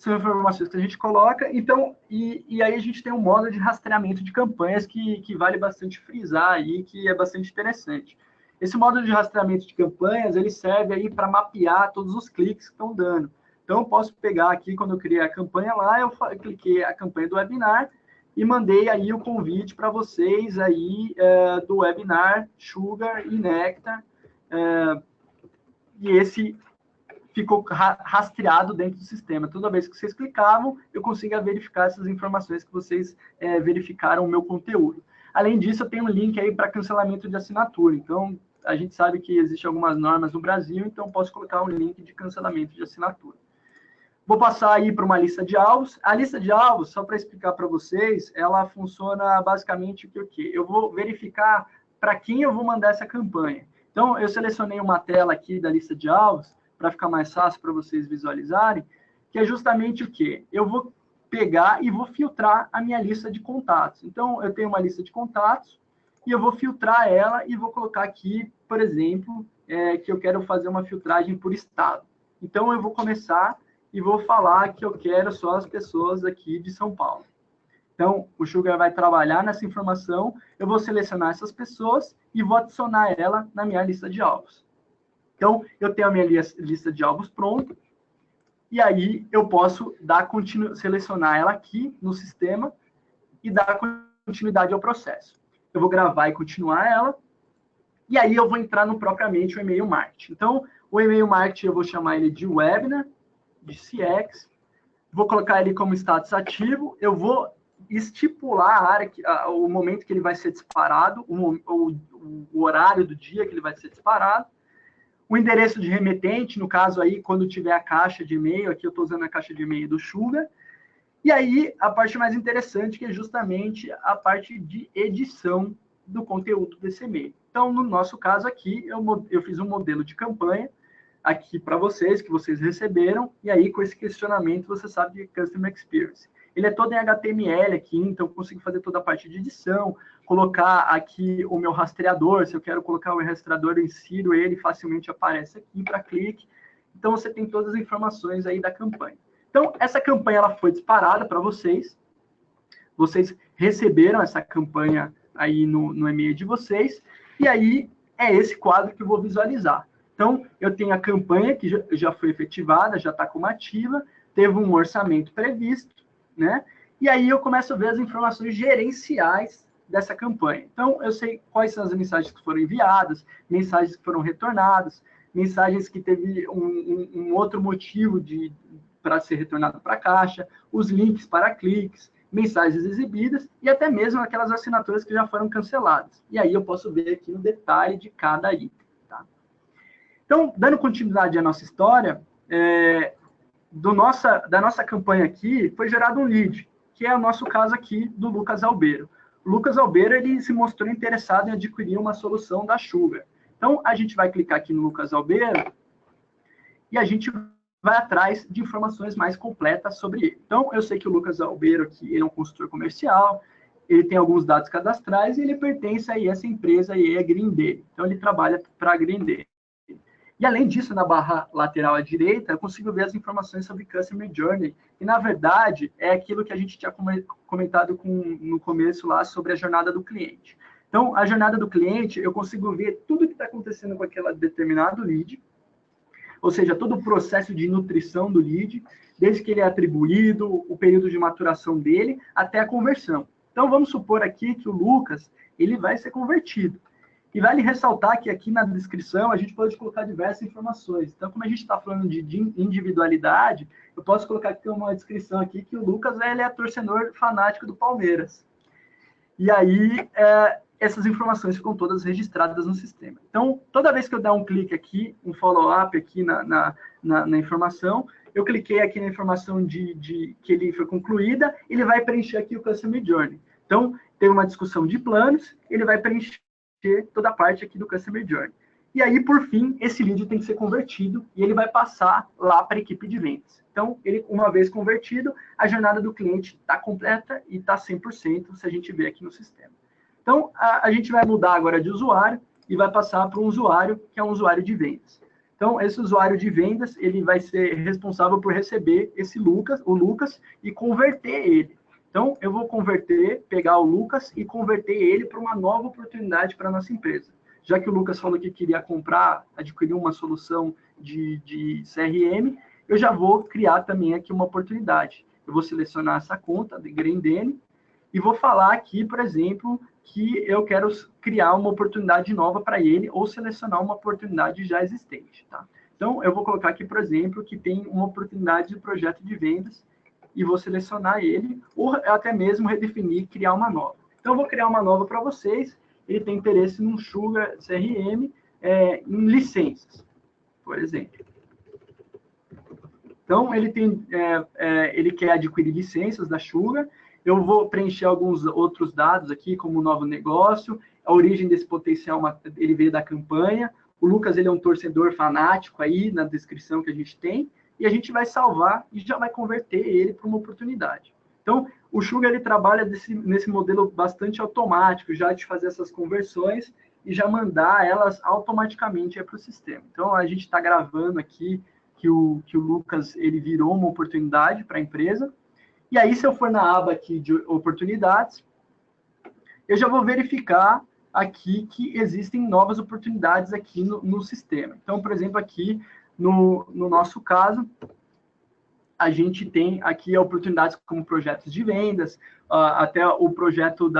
são informações que a gente coloca. Então, e aí a gente tem um modo de rastreamento de campanhas que vale bastante frisar aí, que é bastante interessante. Esse modo de rastreamento de campanhas, ele serve aí para mapear todos os cliques que estão dando. Então, eu posso pegar aqui, quando eu criei a campanha lá, eu cliquei a campanha do webinar e mandei aí o convite para vocês aí do webinar Sugar e Nectar. E esse ficou rastreado dentro do sistema. Toda vez que vocês clicavam, eu consigo verificar essas informações que vocês verificaram o meu conteúdo. Além disso, eu tenho um link aí para cancelamento de assinatura. Então, a gente sabe que existem algumas normas no Brasil, então posso colocar um link de cancelamento de assinatura. Vou passar aí para uma lista de alvos. A lista de alvos, só para explicar para vocês, ela funciona basicamente o quê? Eu vou verificar para quem eu vou mandar essa campanha. Então, eu selecionei uma tela aqui da lista de alvos, para ficar mais fácil para vocês visualizarem, que é justamente o quê? Eu vou pegar e vou filtrar a minha lista de contatos. Então, eu tenho uma lista de contatos e eu vou filtrar ela e vou colocar aqui, por exemplo, que eu quero fazer uma filtragem por estado. Então, eu vou começar e vou falar que eu quero só as pessoas aqui de São Paulo. Então, o Sugar vai trabalhar nessa informação, eu vou selecionar essas pessoas e vou adicionar ela na minha lista de alvos. Então, eu tenho a minha lista de alvos pronta, e aí eu posso selecionar ela aqui no sistema e dar continuidade ao processo. Eu vou gravar e continuar ela, e aí eu vou entrar propriamente o e-mail marketing. Então, o e-mail marketing eu vou chamar ele de webinar, de CX, vou colocar ele como status ativo, eu vou estipular a área, o momento que ele vai ser disparado, o horário do dia que ele vai ser disparado, o endereço de remetente, no caso aí, quando tiver a caixa de e-mail, aqui eu estou usando a caixa de e-mail do Sugar, e aí a parte mais interessante, que é justamente a parte de edição do conteúdo desse e-mail. Então, no nosso caso aqui, eu fiz um modelo de campanha, aqui para vocês, que vocês receberam, e aí com esse questionamento você sabe de Customer Experience. Ele é todo em HTML aqui, então eu consigo fazer toda a parte de edição, colocar aqui o meu rastreador, se eu quero colocar o rastreador, eu insiro ele, facilmente aparece aqui para clique. Então você tem todas as informações aí da campanha. Então essa campanha ela foi disparada para vocês receberam essa campanha aí no e-mail de vocês, e aí é esse quadro que eu vou visualizar. Então, eu tenho a campanha que já foi efetivada, já está como ativa, teve um orçamento previsto, né? E aí eu começo a ver as informações gerenciais dessa campanha. Então, eu sei quais são as mensagens que foram enviadas, mensagens que foram retornadas, mensagens que teve um outro motivo para ser retornado para a caixa, os links para cliques, mensagens exibidas e até mesmo aquelas assinaturas que já foram canceladas. E aí eu posso ver aqui no detalhe de cada item. Então, dando continuidade à nossa história, da nossa campanha aqui, foi gerado um lead, que é o nosso caso aqui do Lucas Albeiro. O Lucas Albeiro, ele se mostrou interessado em adquirir uma solução da Sugar. Então, a gente vai clicar aqui no Lucas Albeiro e a gente vai atrás de informações mais completas sobre ele. Então, eu sei que o Lucas Albeiro aqui, ele é um consultor comercial, ele tem alguns dados cadastrais e ele pertence aí a essa empresa aí, a Grindr. Então, ele trabalha para a Grindr. E, além disso, na barra lateral à direita, eu consigo ver as informações sobre Customer Journey. E, na verdade, é aquilo que a gente tinha comentado no começo lá sobre a jornada do cliente. Então, a jornada do cliente, eu consigo ver tudo que está acontecendo com aquele determinado lead, ou seja, todo o processo de nutrição do lead, desde que ele é atribuído, o período de maturação dele, até a conversão. Então, vamos supor aqui que o Lucas, ele vai ser convertido. E vale ressaltar que aqui na descrição a gente pode colocar diversas informações. Então, como a gente está falando de individualidade, eu posso colocar aqui uma descrição aqui que o Lucas ele é torcedor fanático do Palmeiras. E aí, essas informações ficam todas registradas no sistema. Então, toda vez que eu der um clique aqui, um follow-up aqui na informação, eu cliquei aqui na informação que ele foi concluída, ele vai preencher aqui o Customer Journey. Então, tem uma discussão de planos, ele vai preencher toda a parte aqui do Customer Journey. E aí, por fim, esse lead tem que ser convertido e ele vai passar lá para a equipe de vendas. Então, ele, uma vez convertido, a jornada do cliente está completa e está 100% se a gente ver aqui no sistema. Então, a gente vai mudar agora de usuário e vai passar para um usuário que é um usuário de vendas. Então, esse usuário de vendas, ele vai ser responsável por receber o Lucas, e converter ele. Então, eu vou pegar o Lucas e converter ele para uma nova oportunidade para a nossa empresa. Já que o Lucas falou que queria adquirir uma solução de CRM, eu já vou criar também aqui uma oportunidade. Eu vou selecionar essa conta de Grendene e vou falar aqui, por exemplo, que eu quero criar uma oportunidade nova para ele ou selecionar uma oportunidade já existente, tá? Então, eu vou colocar aqui, por exemplo, que tem uma oportunidade de projeto de vendas e vou selecionar ele, ou até mesmo redefinir, criar uma nova. Então, eu vou criar uma nova para vocês. Ele tem interesse num Sugar CRM em licenças, por exemplo. Então, ele quer adquirir licenças da Sugar. Eu vou preencher alguns outros dados aqui, como o novo negócio, a origem desse potencial, ele veio da campanha. O Lucas, ele é um torcedor fanático aí, na descrição que a gente tem, e a gente vai salvar e já vai converter ele para uma oportunidade. Então, o Sugar, ele trabalha nesse modelo bastante automático, já de fazer essas conversões e já mandar elas automaticamente para o sistema. Então, a gente está gravando aqui que o Lucas, ele virou uma oportunidade para a empresa. E aí, se eu for na aba aqui de oportunidades, eu já vou verificar aqui que existem novas oportunidades aqui no sistema. Então, por exemplo, aqui no nosso caso, a gente tem aqui oportunidades como projetos de vendas, até o projeto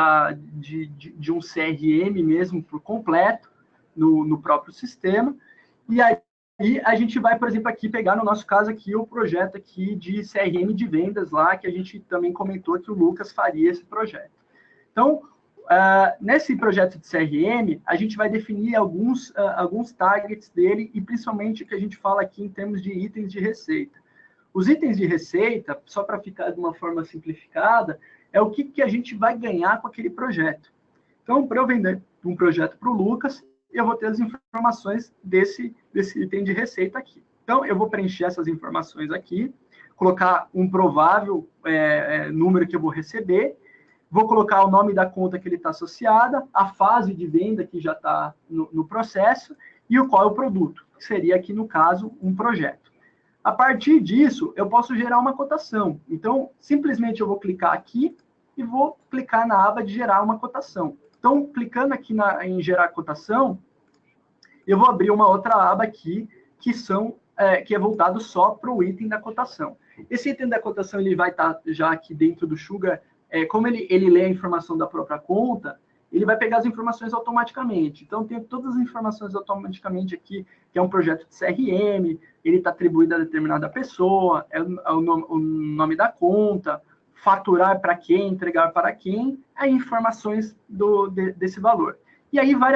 de um CRM mesmo por completo no próprio sistema. E aí a gente vai, por exemplo, aqui pegar, no nosso caso aqui, o projeto aqui de CRM de vendas lá, que a gente também comentou que o Lucas faria esse projeto. Então, nesse projeto de CRM, a gente vai definir alguns targets dele, e principalmente o que a gente fala aqui em termos de itens de receita. Os itens de receita, só para ficar de uma forma simplificada, é o que a gente vai ganhar com aquele projeto. Então, para eu vender um projeto para o Lucas, eu vou ter as informações desse item de receita aqui. Então, eu vou preencher essas informações aqui, colocar um provável número que eu vou receber, vou colocar o nome da conta que ele está associada, a fase de venda que já está no processo e qual é o produto, que seria aqui, no caso, um projeto. A partir disso, eu posso gerar uma cotação. Então, simplesmente eu vou clicar aqui e vou clicar na aba de gerar uma cotação. Então, clicando aqui em gerar cotação, eu vou abrir uma outra aba aqui, que é voltado só para o item da cotação. Esse item da cotação, ele vai estar já aqui dentro do Sugar. Como ele lê a informação da própria conta, ele vai pegar as informações automaticamente. Então, tem todas as informações automaticamente aqui, que é um projeto de CRM, ele está atribuído a determinada pessoa, o nome da conta, faturar para quem, entregar para quem, informações desse valor. E aí vale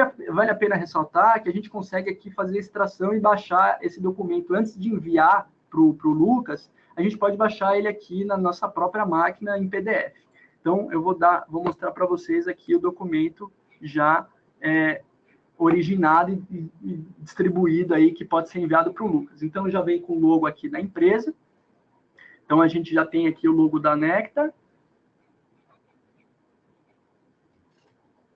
a pena ressaltar que a gente consegue aqui fazer a extração e baixar esse documento antes de enviar para o Lucas. A gente pode baixar ele aqui na nossa própria máquina em PDF. Então, eu vou mostrar para vocês aqui o documento já originado e distribuído aí, que pode ser enviado para o Lucas. Então, já vem com o logo aqui da empresa. Então, a gente já tem aqui o logo da Nectar.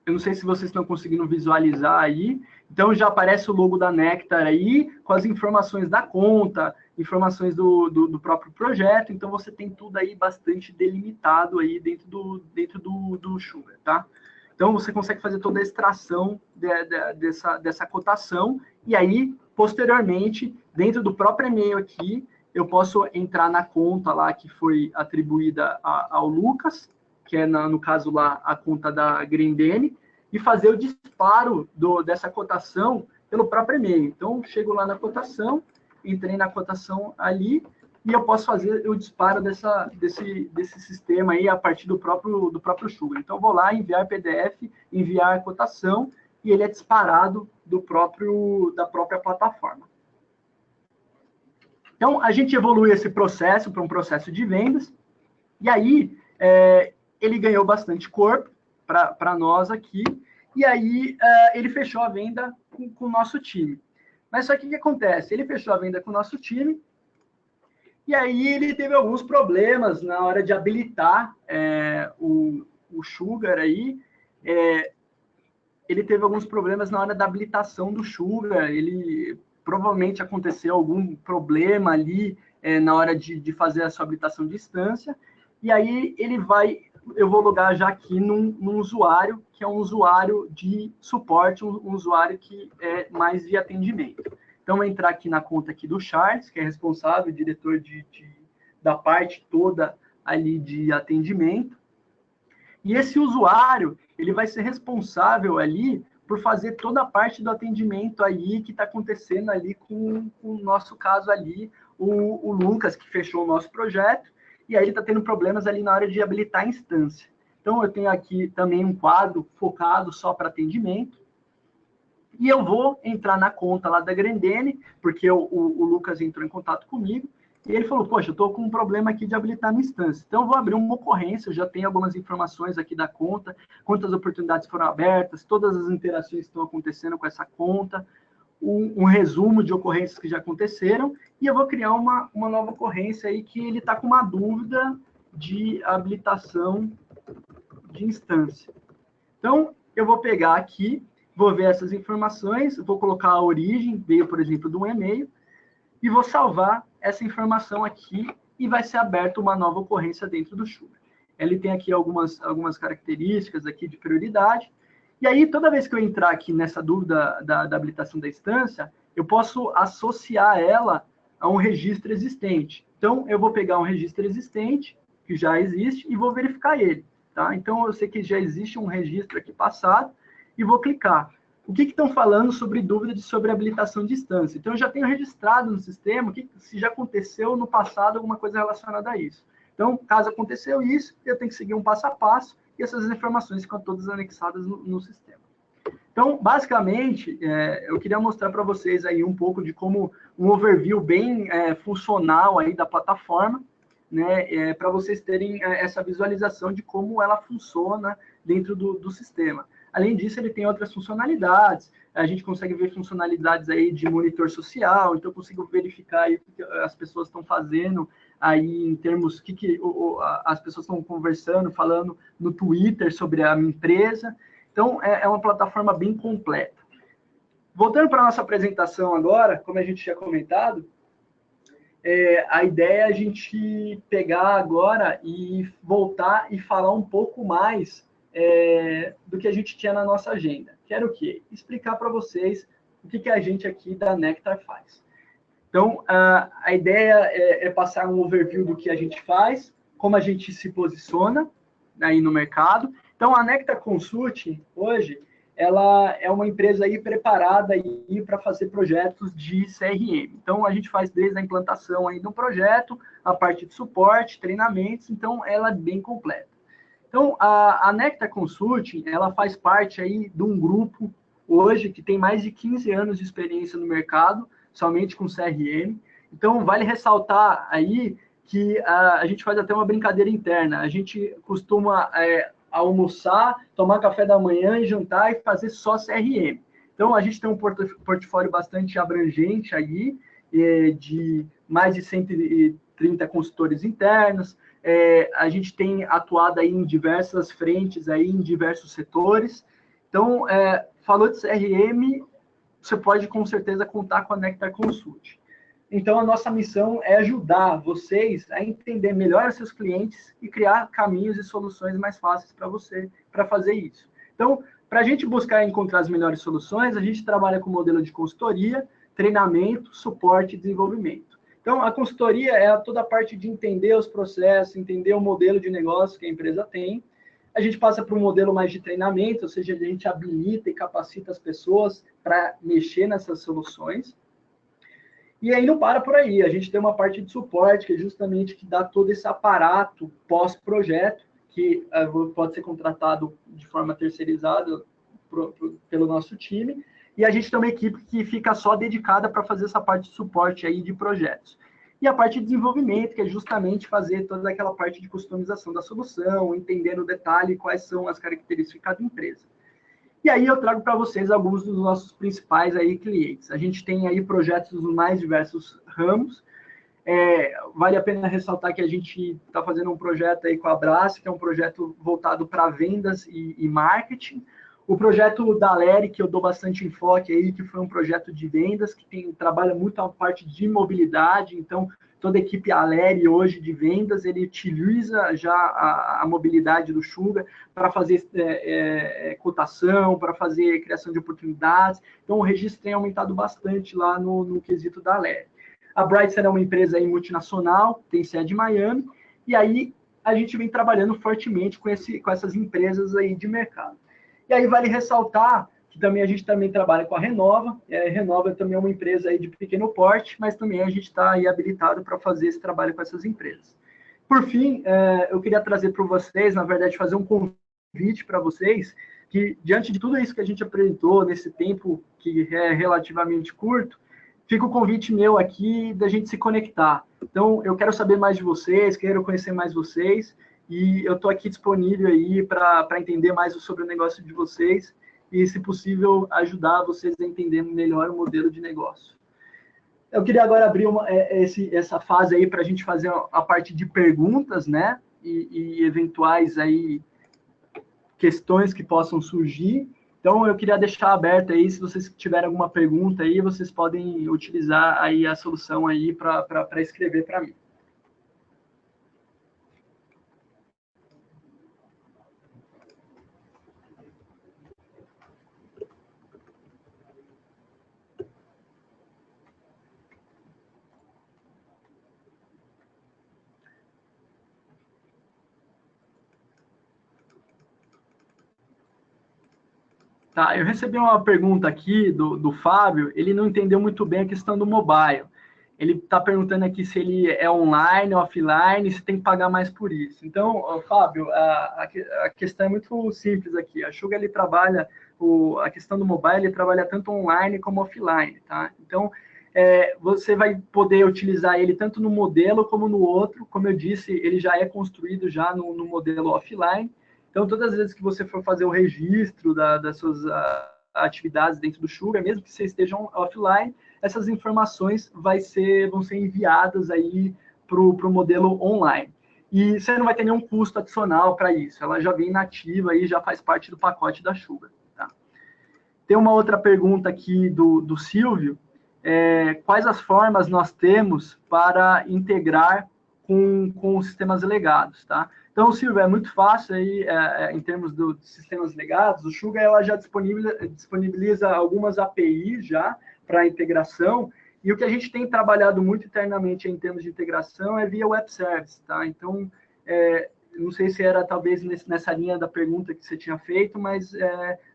Eu não sei se vocês estão conseguindo visualizar aí. Então, já aparece o logo da Nectar aí, com as informações da conta, informações do próprio projeto. Então, você tem tudo aí bastante delimitado aí dentro do Sugar, tá? Então, você consegue fazer toda a extração dessa cotação. E aí, posteriormente, dentro do próprio e-mail aqui, eu posso entrar na conta lá que foi atribuída ao Lucas, que é, no caso lá, a conta da Grendene, e fazer o disparo dessa cotação pelo próprio e-mail. Então, chego lá na cotação, entrei na cotação ali, e eu posso fazer o disparo desse sistema aí a partir do próprio Sugar. Então, eu vou lá, enviar PDF, enviar a cotação, e ele é disparado da própria plataforma. Então, a gente evolui esse processo para um processo de vendas, e aí ele ganhou bastante corpo para nós aqui, e aí ele fechou a venda com o nosso time. Mas só que o que acontece? Ele fechou a venda com o nosso time, e aí ele teve alguns problemas na hora de habilitar o Sugar aí. Ele teve alguns problemas na hora da habilitação do Sugar, provavelmente aconteceu algum problema ali na hora de fazer a sua habilitação de instância, e aí eu vou logar já aqui num usuário, que é um usuário de suporte, um usuário que é mais de atendimento. Então, vou entrar aqui na conta aqui do Charles, que é responsável, diretor da parte toda ali de atendimento. E esse usuário, ele vai ser responsável ali por fazer toda a parte do atendimento aí que está acontecendo ali com o nosso caso ali, o Lucas, que fechou o nosso projeto, e aí ele está tendo problemas ali na hora de habilitar a instância. Então, eu tenho aqui também um quadro focado só para atendimento, e eu vou entrar na conta lá da Grendene, porque o Lucas entrou em contato comigo, e ele falou, poxa, eu estou com um problema aqui de habilitar minha instância. Então, eu vou abrir uma ocorrência, eu já tenho algumas informações aqui da conta, quantas oportunidades foram abertas, todas as interações que estão acontecendo com essa conta, um resumo de ocorrências que já aconteceram, e eu vou criar uma nova ocorrência aí que ele está com uma dúvida de habilitação de instância. Então, eu vou pegar aqui, vou ver essas informações, vou colocar a origem, veio, por exemplo, de um e-mail, e vou salvar essa informação aqui e vai ser aberta uma nova ocorrência dentro do Schubert. Ele tem aqui algumas características aqui de prioridade, e aí toda vez que eu entrar aqui nessa dúvida da habilitação da instância, eu posso associar ela a um registro existente. Então, eu vou pegar um registro existente, que já existe, e vou verificar ele. Tá? Então, eu sei que já existe um registro aqui passado, e vou clicar. O que estão falando sobre dúvida sobre habilitação de instância? Então, eu já tenho registrado no sistema se já aconteceu no passado alguma coisa relacionada a isso. Então, caso aconteceu isso, eu tenho que seguir um passo a passo e essas informações ficam todas anexadas no sistema. Então, basicamente, eu queria mostrar para vocês aí um pouco de como um overview bem funcional aí da plataforma, né, para vocês terem essa visualização de como ela funciona dentro do sistema. Além disso, ele tem outras funcionalidades. A gente consegue ver funcionalidades aí de monitor social, então eu consigo verificar aí o que as pessoas estão fazendo aí em termos as pessoas estão conversando, falando no Twitter sobre a minha empresa. Então, é uma plataforma bem completa. Voltando para a nossa apresentação agora, como a gente tinha comentado, a ideia é a gente pegar agora e voltar e falar um pouco mais do que a gente tinha na nossa agenda. Quero o quê? Explicar para vocês o que a gente aqui da Nectar faz. Então, a ideia é passar um overview do que a gente faz, como a gente se posiciona aí no mercado. Então, a Nectar Consulting, hoje, ela é uma empresa aí preparada para fazer projetos de CRM. Então, a gente faz desde a implantação aí do projeto, a parte de suporte, treinamentos, então ela é bem completa. Então, a Nectar Consulting, ela faz parte aí de um grupo hoje que tem mais de 15 anos de experiência no mercado, somente com CRM. Então, vale ressaltar aí que a gente faz até uma brincadeira interna. A gente costuma almoçar, tomar café da manhã e jantar e fazer só CRM. Então, a gente tem um portfólio bastante abrangente aí, de mais de 130 consultores internos. A gente tem atuado aí em diversas frentes, aí em diversos setores. Então, falou de CRM, você pode com certeza contar com a Nectar Consult. Então, a nossa missão é ajudar vocês a entender melhor os seus clientes e criar caminhos e soluções mais fáceis para você, para fazer isso. Então, para a gente buscar encontrar as melhores soluções, a gente trabalha com modelo de consultoria, treinamento, suporte e desenvolvimento. Então, a consultoria é toda a parte de entender os processos, entender o modelo de negócio que a empresa tem. A gente passa para um modelo mais de treinamento, ou seja, a gente habilita e capacita as pessoas para mexer nessas soluções. E aí não para por aí, a gente tem uma parte de suporte, que é justamente que dá todo esse aparato pós-projeto, que pode ser contratado de forma terceirizada pelo nosso time, e a gente tem uma equipe que fica só dedicada para fazer essa parte de suporte aí de projetos. E a parte de desenvolvimento, que é justamente fazer toda aquela parte de customização da solução, entender no detalhe quais são as características de cada empresa. E aí eu trago para vocês alguns dos nossos principais aí clientes. A gente tem aí projetos nos mais diversos ramos. Vale a pena ressaltar que a gente está fazendo um projeto aí com a Brás, que é um projeto voltado para vendas e marketing. O projeto da Aleri, que eu dou bastante enfoque aí, que foi um projeto de vendas, que trabalha muito a parte de mobilidade, então toda a equipe Aleri hoje de vendas, ele utiliza já a mobilidade do Sugar para fazer cotação, para fazer criação de oportunidades. Então, o registro tem aumentado bastante lá no quesito da Aleri. A Brightson é uma empresa aí multinacional, tem sede em Miami, e aí a gente vem trabalhando fortemente com essas empresas aí de mercado. E aí vale ressaltar que também a gente também trabalha com a Renova. A Renova também é uma empresa aí de pequeno porte, mas também a gente está aí habilitado para fazer esse trabalho com essas empresas. Por fim, eu queria trazer para vocês, na verdade, fazer um convite para vocês, que diante de tudo isso que a gente apresentou nesse tempo que é relativamente curto, fica o convite meu aqui da gente se conectar. Então, eu quero saber mais de vocês, quero conhecer mais vocês, e eu estou aqui disponível aí para entender mais sobre o negócio de vocês e, se possível, ajudar vocês a entender melhor o modelo de negócio. Eu queria agora abrir essa fase aí para a gente fazer a parte de perguntas, né? E eventuais aí questões que possam surgir. Então, eu queria deixar aberto aí, se vocês tiverem alguma pergunta aí, vocês podem utilizar aí a solução aí para escrever para mim. Tá, eu recebi uma pergunta aqui do Fábio, ele não entendeu muito bem a questão do mobile. Ele está perguntando aqui se ele é online ou offline, se tem que pagar mais por isso. Então, Fábio, a questão é muito simples aqui. A Sugar, ele trabalha, a questão do mobile, ele trabalha tanto online como offline, tá? Então, você vai poder utilizar ele tanto no modelo como no outro. Como eu disse, ele já é construído já no modelo offline. Então, todas as vezes que você for fazer o registro das suas atividades dentro do Sugar, mesmo que você esteja offline, essas informações vão ser enviadas aí para o modelo online. E você não vai ter nenhum custo adicional para isso. Ela já vem nativa e já faz parte do pacote da Sugar. Tá? Tem uma outra pergunta aqui do Silvio. Quais as formas nós temos para integrar com os sistemas legados, tá? Então, Silvio, é muito fácil aí, em termos de sistemas legados, o Sugar ela já disponibiliza algumas APIs já para integração, e o que a gente tem trabalhado muito internamente em termos de integração é via web service, tá? Então, não sei se era talvez nessa linha da pergunta que você tinha feito, mas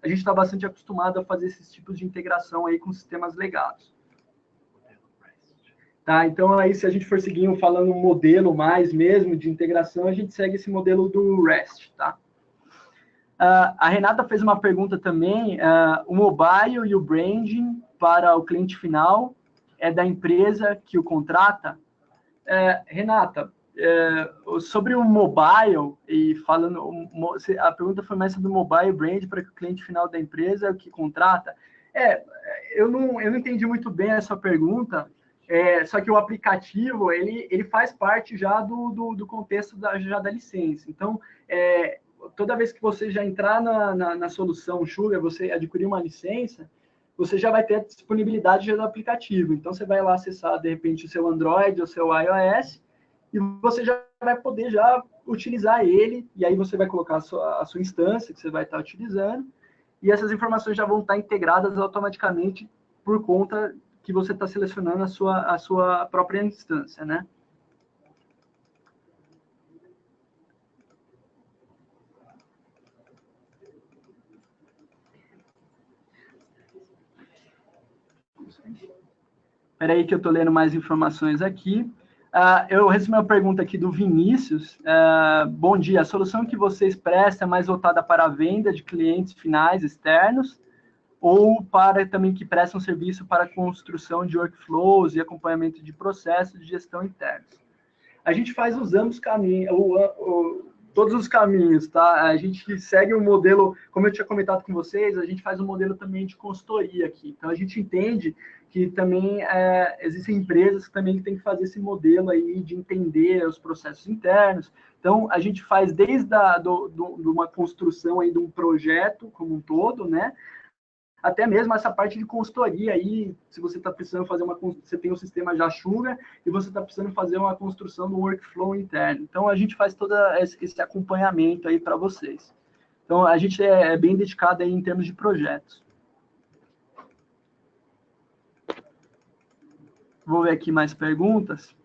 a gente está bastante acostumado a fazer esses tipos de integração aí com sistemas legados. Tá, então, aí, se a gente for seguindo falando um modelo mais mesmo de integração, a gente segue esse modelo do REST. Tá? A Renata fez uma pergunta também. O mobile e o branding para o cliente final é da empresa que o contrata? Renata, sobre o mobile, e falando, a pergunta foi mais sobre o mobile brand para que o cliente final da empresa é o que contrata. Eu não entendi muito bem essa pergunta. Só que o aplicativo, ele faz parte já do contexto já da licença. Então, toda vez que você já entrar na solução Sugar, você adquirir uma licença, você já vai ter a disponibilidade já do aplicativo. Então, você vai lá acessar, de repente, o seu Android ou o seu iOS, e você já vai poder já utilizar ele, e aí você vai colocar a sua instância que você vai estar utilizando, e essas informações já vão estar integradas automaticamente por conta que você está selecionando a sua própria instância, né? Espera aí que eu estou lendo mais informações aqui. Eu recebi uma pergunta aqui do Vinícius. Bom dia, a solução que vocês prestam é mais voltada para a venda de clientes finais externos ou para também que prestam serviço para a construção de workflows e acompanhamento de processos de gestão internos? A gente faz os ambos caminhos, todos os caminhos, tá? A gente segue um modelo, como eu tinha comentado com vocês, a gente faz um modelo também de consultoria aqui. Então, a gente entende que também existem empresas que também têm que fazer esse modelo aí de entender os processos internos. Então, a gente faz desde de uma construção aí de um projeto como um todo, né? Até mesmo essa parte de consultoria aí, se você está precisando fazer você tem um sistema já Sugar e você está precisando fazer uma construção do workflow interno. Então, a gente faz todo esse acompanhamento aí para vocês. Então, a gente é bem dedicado aí em termos de projetos. Vou ver aqui mais perguntas.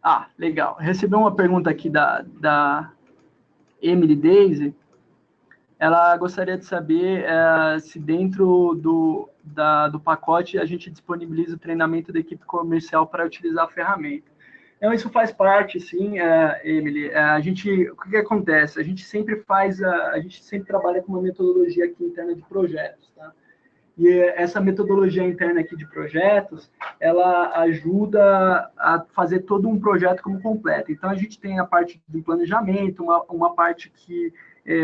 Ah, legal. Recebi uma pergunta aqui da Emily Daisy. Ela gostaria de saber se dentro do pacote a gente disponibiliza o treinamento da equipe comercial para utilizar a ferramenta. Então, isso faz parte, sim, Emily. O que acontece? A gente sempre trabalha com uma metodologia aqui interna de projetos, tá? E essa metodologia interna aqui de projetos, ela ajuda a fazer todo um projeto como completo. Então, a gente tem a parte do planejamento, uma parte que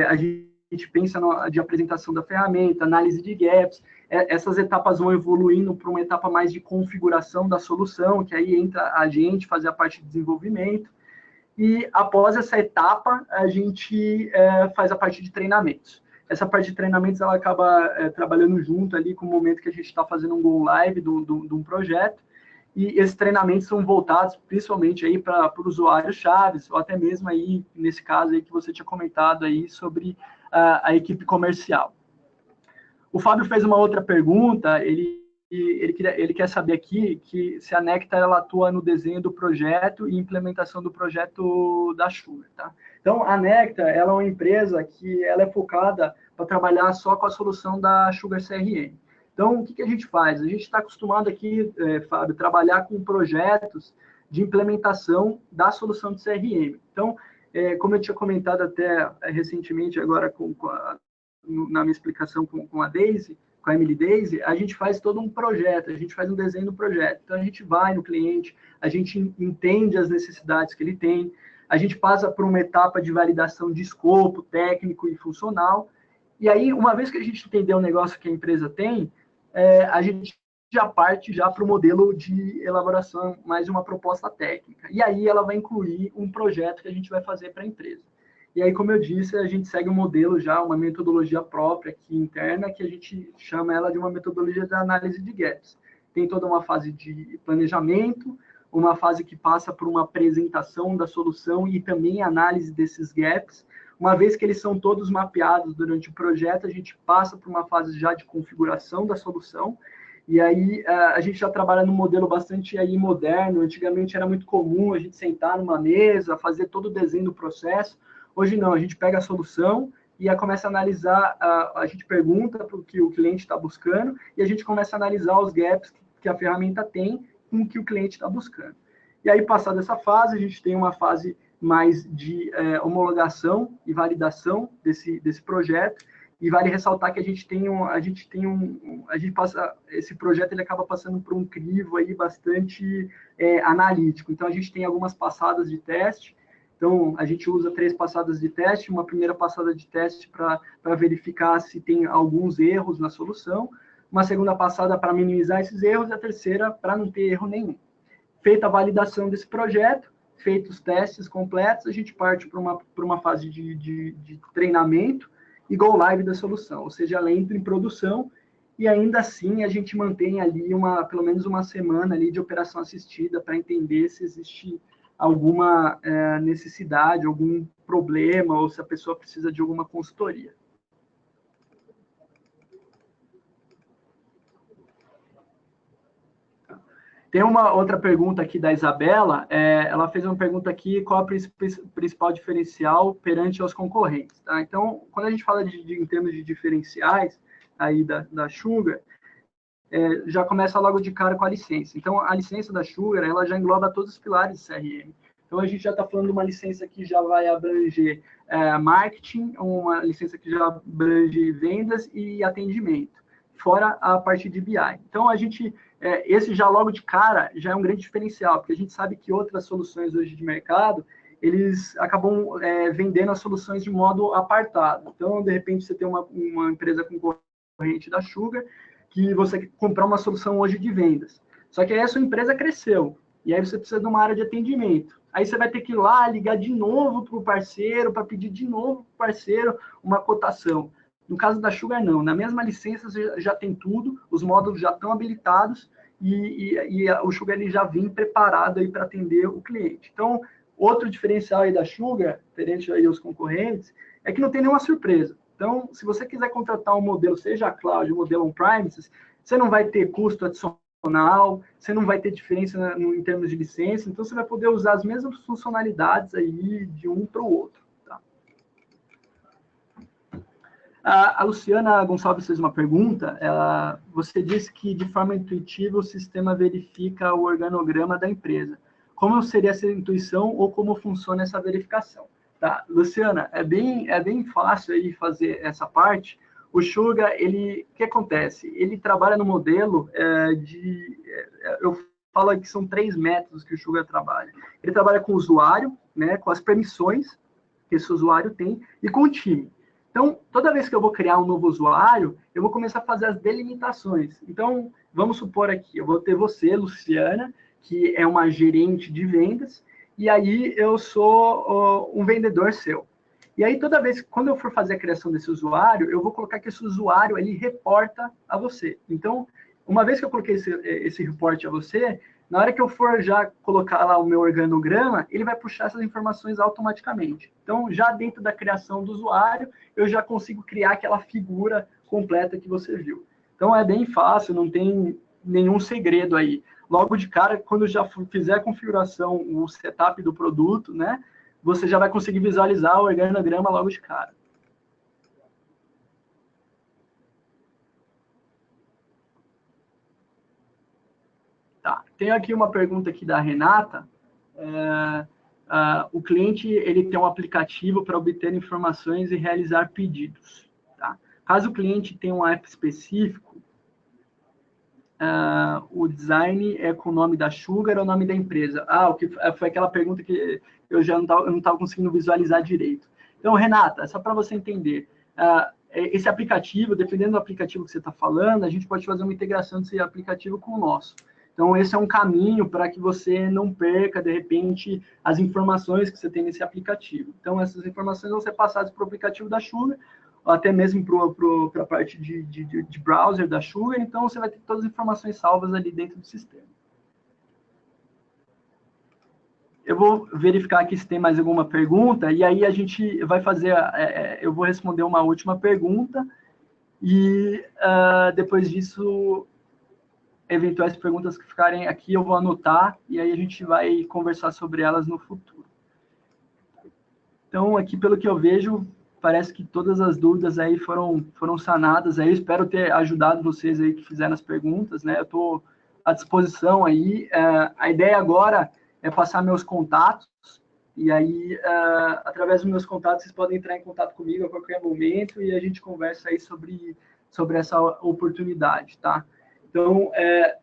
a gente pensa de apresentação da ferramenta, análise de gaps. Essas etapas vão evoluindo para uma etapa mais de configuração da solução, que aí entra a gente fazer a parte de desenvolvimento. E após essa etapa, a gente faz a parte de treinamentos. Essa parte de treinamentos ela acaba trabalhando junto ali com o momento que a gente está fazendo um go live de um projeto. E esses treinamentos são voltados principalmente aí para usuários chaves, ou até mesmo aí, nesse caso aí que você tinha comentado aí sobre a equipe comercial. O Fábio fez uma outra pergunta, ele quer saber aqui que se a Nectar ela atua no desenho do projeto e implementação do projeto da Sugar, tá? Então, a Nectar ela é uma empresa que ela é focada para trabalhar só com a solução da Sugar CRM. Então, o que a gente faz? A gente está acostumado aqui, Fábio, trabalhar com projetos de implementação da solução de CRM. Então, como eu tinha comentado até recentemente agora na minha explicação com a Daisy, com a Emily Daisy, a gente faz todo um projeto, a gente faz um desenho do projeto. Então, a gente vai no cliente, a gente entende as necessidades que ele tem, a gente passa por uma etapa de validação de escopo técnico e funcional, e aí, uma vez que a gente entendeu o negócio que a empresa tem, a gente já parte já para o modelo de elaboração, mais uma proposta técnica. E aí ela vai incluir um projeto que a gente vai fazer para a empresa. E aí, como eu disse, a gente segue um modelo já, uma metodologia própria aqui interna, que a gente chama ela de uma metodologia de análise de gaps. Tem toda uma fase de planejamento, uma fase que passa por uma apresentação da solução e também análise desses gaps. Uma vez que eles são todos mapeados durante o projeto, a gente passa por uma fase já de configuração da solução, e aí a gente já trabalha num modelo bastante aí moderno. Antigamente era muito comum a gente sentar numa mesa, fazer todo o desenho do processo. Hoje não, a gente pega a solução e começa a analisar, a gente pergunta para o que o cliente está buscando e a gente começa a analisar os gaps que a ferramenta tem com o que o cliente está buscando. E aí, passada essa fase, a gente tem uma fase mais de homologação e validação desse projeto. E vale ressaltar que esse projeto ele acaba passando por um crivo aí bastante analítico. Então, a gente tem algumas passadas de teste. Então, a gente usa 3 passadas de teste, uma primeira passada de teste para verificar se tem alguns erros na solução, uma segunda passada para minimizar esses erros e a terceira para não ter erro nenhum. Feita a validação desse projeto, feitos os testes completos, a gente parte para uma fase de treinamento e go live da solução, ou seja, ela entra em produção e ainda assim a gente mantém ali pelo menos uma semana ali de operação assistida para entender se existe alguma necessidade, algum problema ou se a pessoa precisa de alguma consultoria. Tem uma outra pergunta aqui da Isabela. Ela fez uma pergunta aqui: qual é o principal diferencial perante aos concorrentes? Tá? Então, quando a gente fala em termos de diferenciais aí da Sugar, já começa logo de cara com a licença. Então, a licença da Sugar, ela já engloba todos os pilares de CRM. Então, a gente já está falando de uma licença que já vai abranger marketing, uma licença que já abrange vendas e atendimento, fora a parte de BI. Então, esse já logo de cara já é um grande diferencial, porque a gente sabe que outras soluções hoje de mercado, eles acabam vendendo as soluções de modo apartado. Então, de repente, você tem uma empresa concorrente da Sugar, que você quer comprar uma solução hoje de vendas. Só que aí a sua empresa cresceu, e aí você precisa de uma área de atendimento. Aí você vai ter que ir lá, ligar de novo para o parceiro, para pedir de novo para o parceiro uma cotação. No caso da Sugar, não. Na mesma licença, você já tem tudo, os módulos já estão habilitados, e o Sugar ele já vem preparado para atender o cliente. Então, outro diferencial aí da Sugar, diferente aí aos concorrentes, é que não tem nenhuma surpresa. Então, se você quiser contratar um modelo, seja cloud, um modelo on-premises, você não vai ter custo adicional, você não vai ter diferença em termos de licença, então você vai poder usar as mesmas funcionalidades aí de um para o outro. Tá? A Luciana Gonçalves fez uma pergunta. Você disse que, de forma intuitiva, o sistema verifica o organograma da empresa. Como seria essa intuição ou como funciona essa verificação? Tá, Luciana, é bem fácil aí fazer essa parte. O Sugar, o que acontece? Ele trabalha no modelo eu falo que são 3 métodos que o Sugar trabalha. Ele trabalha com o usuário, né, com as permissões que esse usuário tem, e com o time. Então, toda vez que eu vou criar um novo usuário, eu vou começar a fazer as delimitações. Então, vamos supor aqui, eu vou ter você, Luciana, que é uma gerente de vendas, e aí eu sou um vendedor seu. E aí, toda vez, quando eu for fazer a criação desse usuário, eu vou colocar que esse usuário, ele reporta a você. Então, uma vez que eu coloquei esse reporte a você, na hora que eu for já colocar lá o meu organograma, ele vai puxar essas informações automaticamente. Então, já dentro da criação do usuário, eu já consigo criar aquela figura completa que você viu. Então, é bem fácil, não tem nenhum segredo aí. Logo de cara, quando já fizer a configuração, o setup do produto, né, você já vai conseguir visualizar o organograma logo de cara. Tá. Tem aqui uma pergunta aqui da Renata. O cliente ele tem um aplicativo para obter informações e realizar pedidos. Tá? Caso o cliente tenha um app específico, o design é com o nome da Sugar ou o nome da empresa? Foi aquela pergunta que eu já não estava conseguindo visualizar direito. Então, Renata, só para você entender, esse aplicativo, dependendo do aplicativo que você está falando, a gente pode fazer uma integração desse aplicativo com o nosso. Então, esse é um caminho para que você não perca, de repente, as informações que você tem nesse aplicativo. Então, essas informações vão ser passadas para o aplicativo da Sugar, ou até mesmo para a parte de browser da Sugar. Então, você vai ter todas as informações salvas ali dentro do sistema. Eu vou verificar aqui se tem mais alguma pergunta, e aí a gente vai fazer, eu vou responder uma última pergunta, e depois disso, eventuais perguntas que ficarem aqui, eu vou anotar, e aí a gente vai conversar sobre elas no futuro. Então, aqui, pelo que eu vejo, parece que todas as dúvidas aí foram sanadas. Aí, eu espero ter ajudado vocês aí que fizeram as perguntas, né? Eu estou à disposição aí. A ideia agora é passar meus contatos, e aí, através dos meus contatos, vocês podem entrar em contato comigo a qualquer momento, e a gente conversa aí sobre essa oportunidade, tá? Então,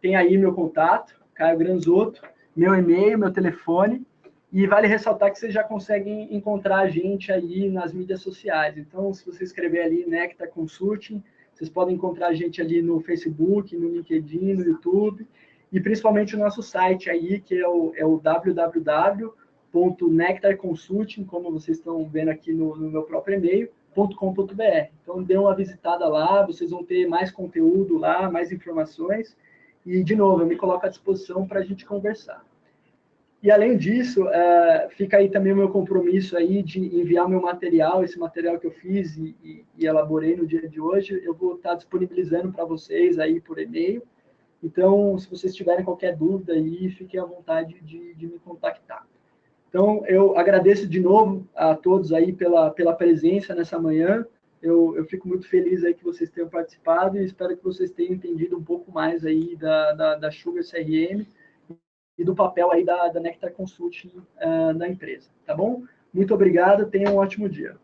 tem aí meu contato, Caio Granzotto, meu e-mail, meu telefone, e vale ressaltar que vocês já conseguem encontrar a gente aí nas mídias sociais. Então, se você escrever ali Nectar Consulting, vocês podem encontrar a gente ali no Facebook, no LinkedIn, no YouTube, e principalmente o nosso site aí, que é o www.nectarconsulting, como vocês estão vendo aqui no meu próprio e-mail, .com.br. Então, dê uma visitada lá, vocês vão ter mais conteúdo lá, mais informações. E, de novo, eu me coloco à disposição para a gente conversar. E, além disso, fica aí também o meu compromisso aí de enviar meu material, esse material que eu fiz e elaborei no dia de hoje, eu vou estar disponibilizando para vocês aí por e-mail. Então, se vocês tiverem qualquer dúvida aí, fiquem à vontade de me contactar. Então, eu agradeço de novo a todos aí pela presença nessa manhã. eu fico muito feliz aí que vocês tenham participado e espero que vocês tenham entendido um pouco mais aí da Sugar CRM e do papel aí da Nectar Consulting na empresa, tá bom? Muito obrigado, tenham um ótimo dia.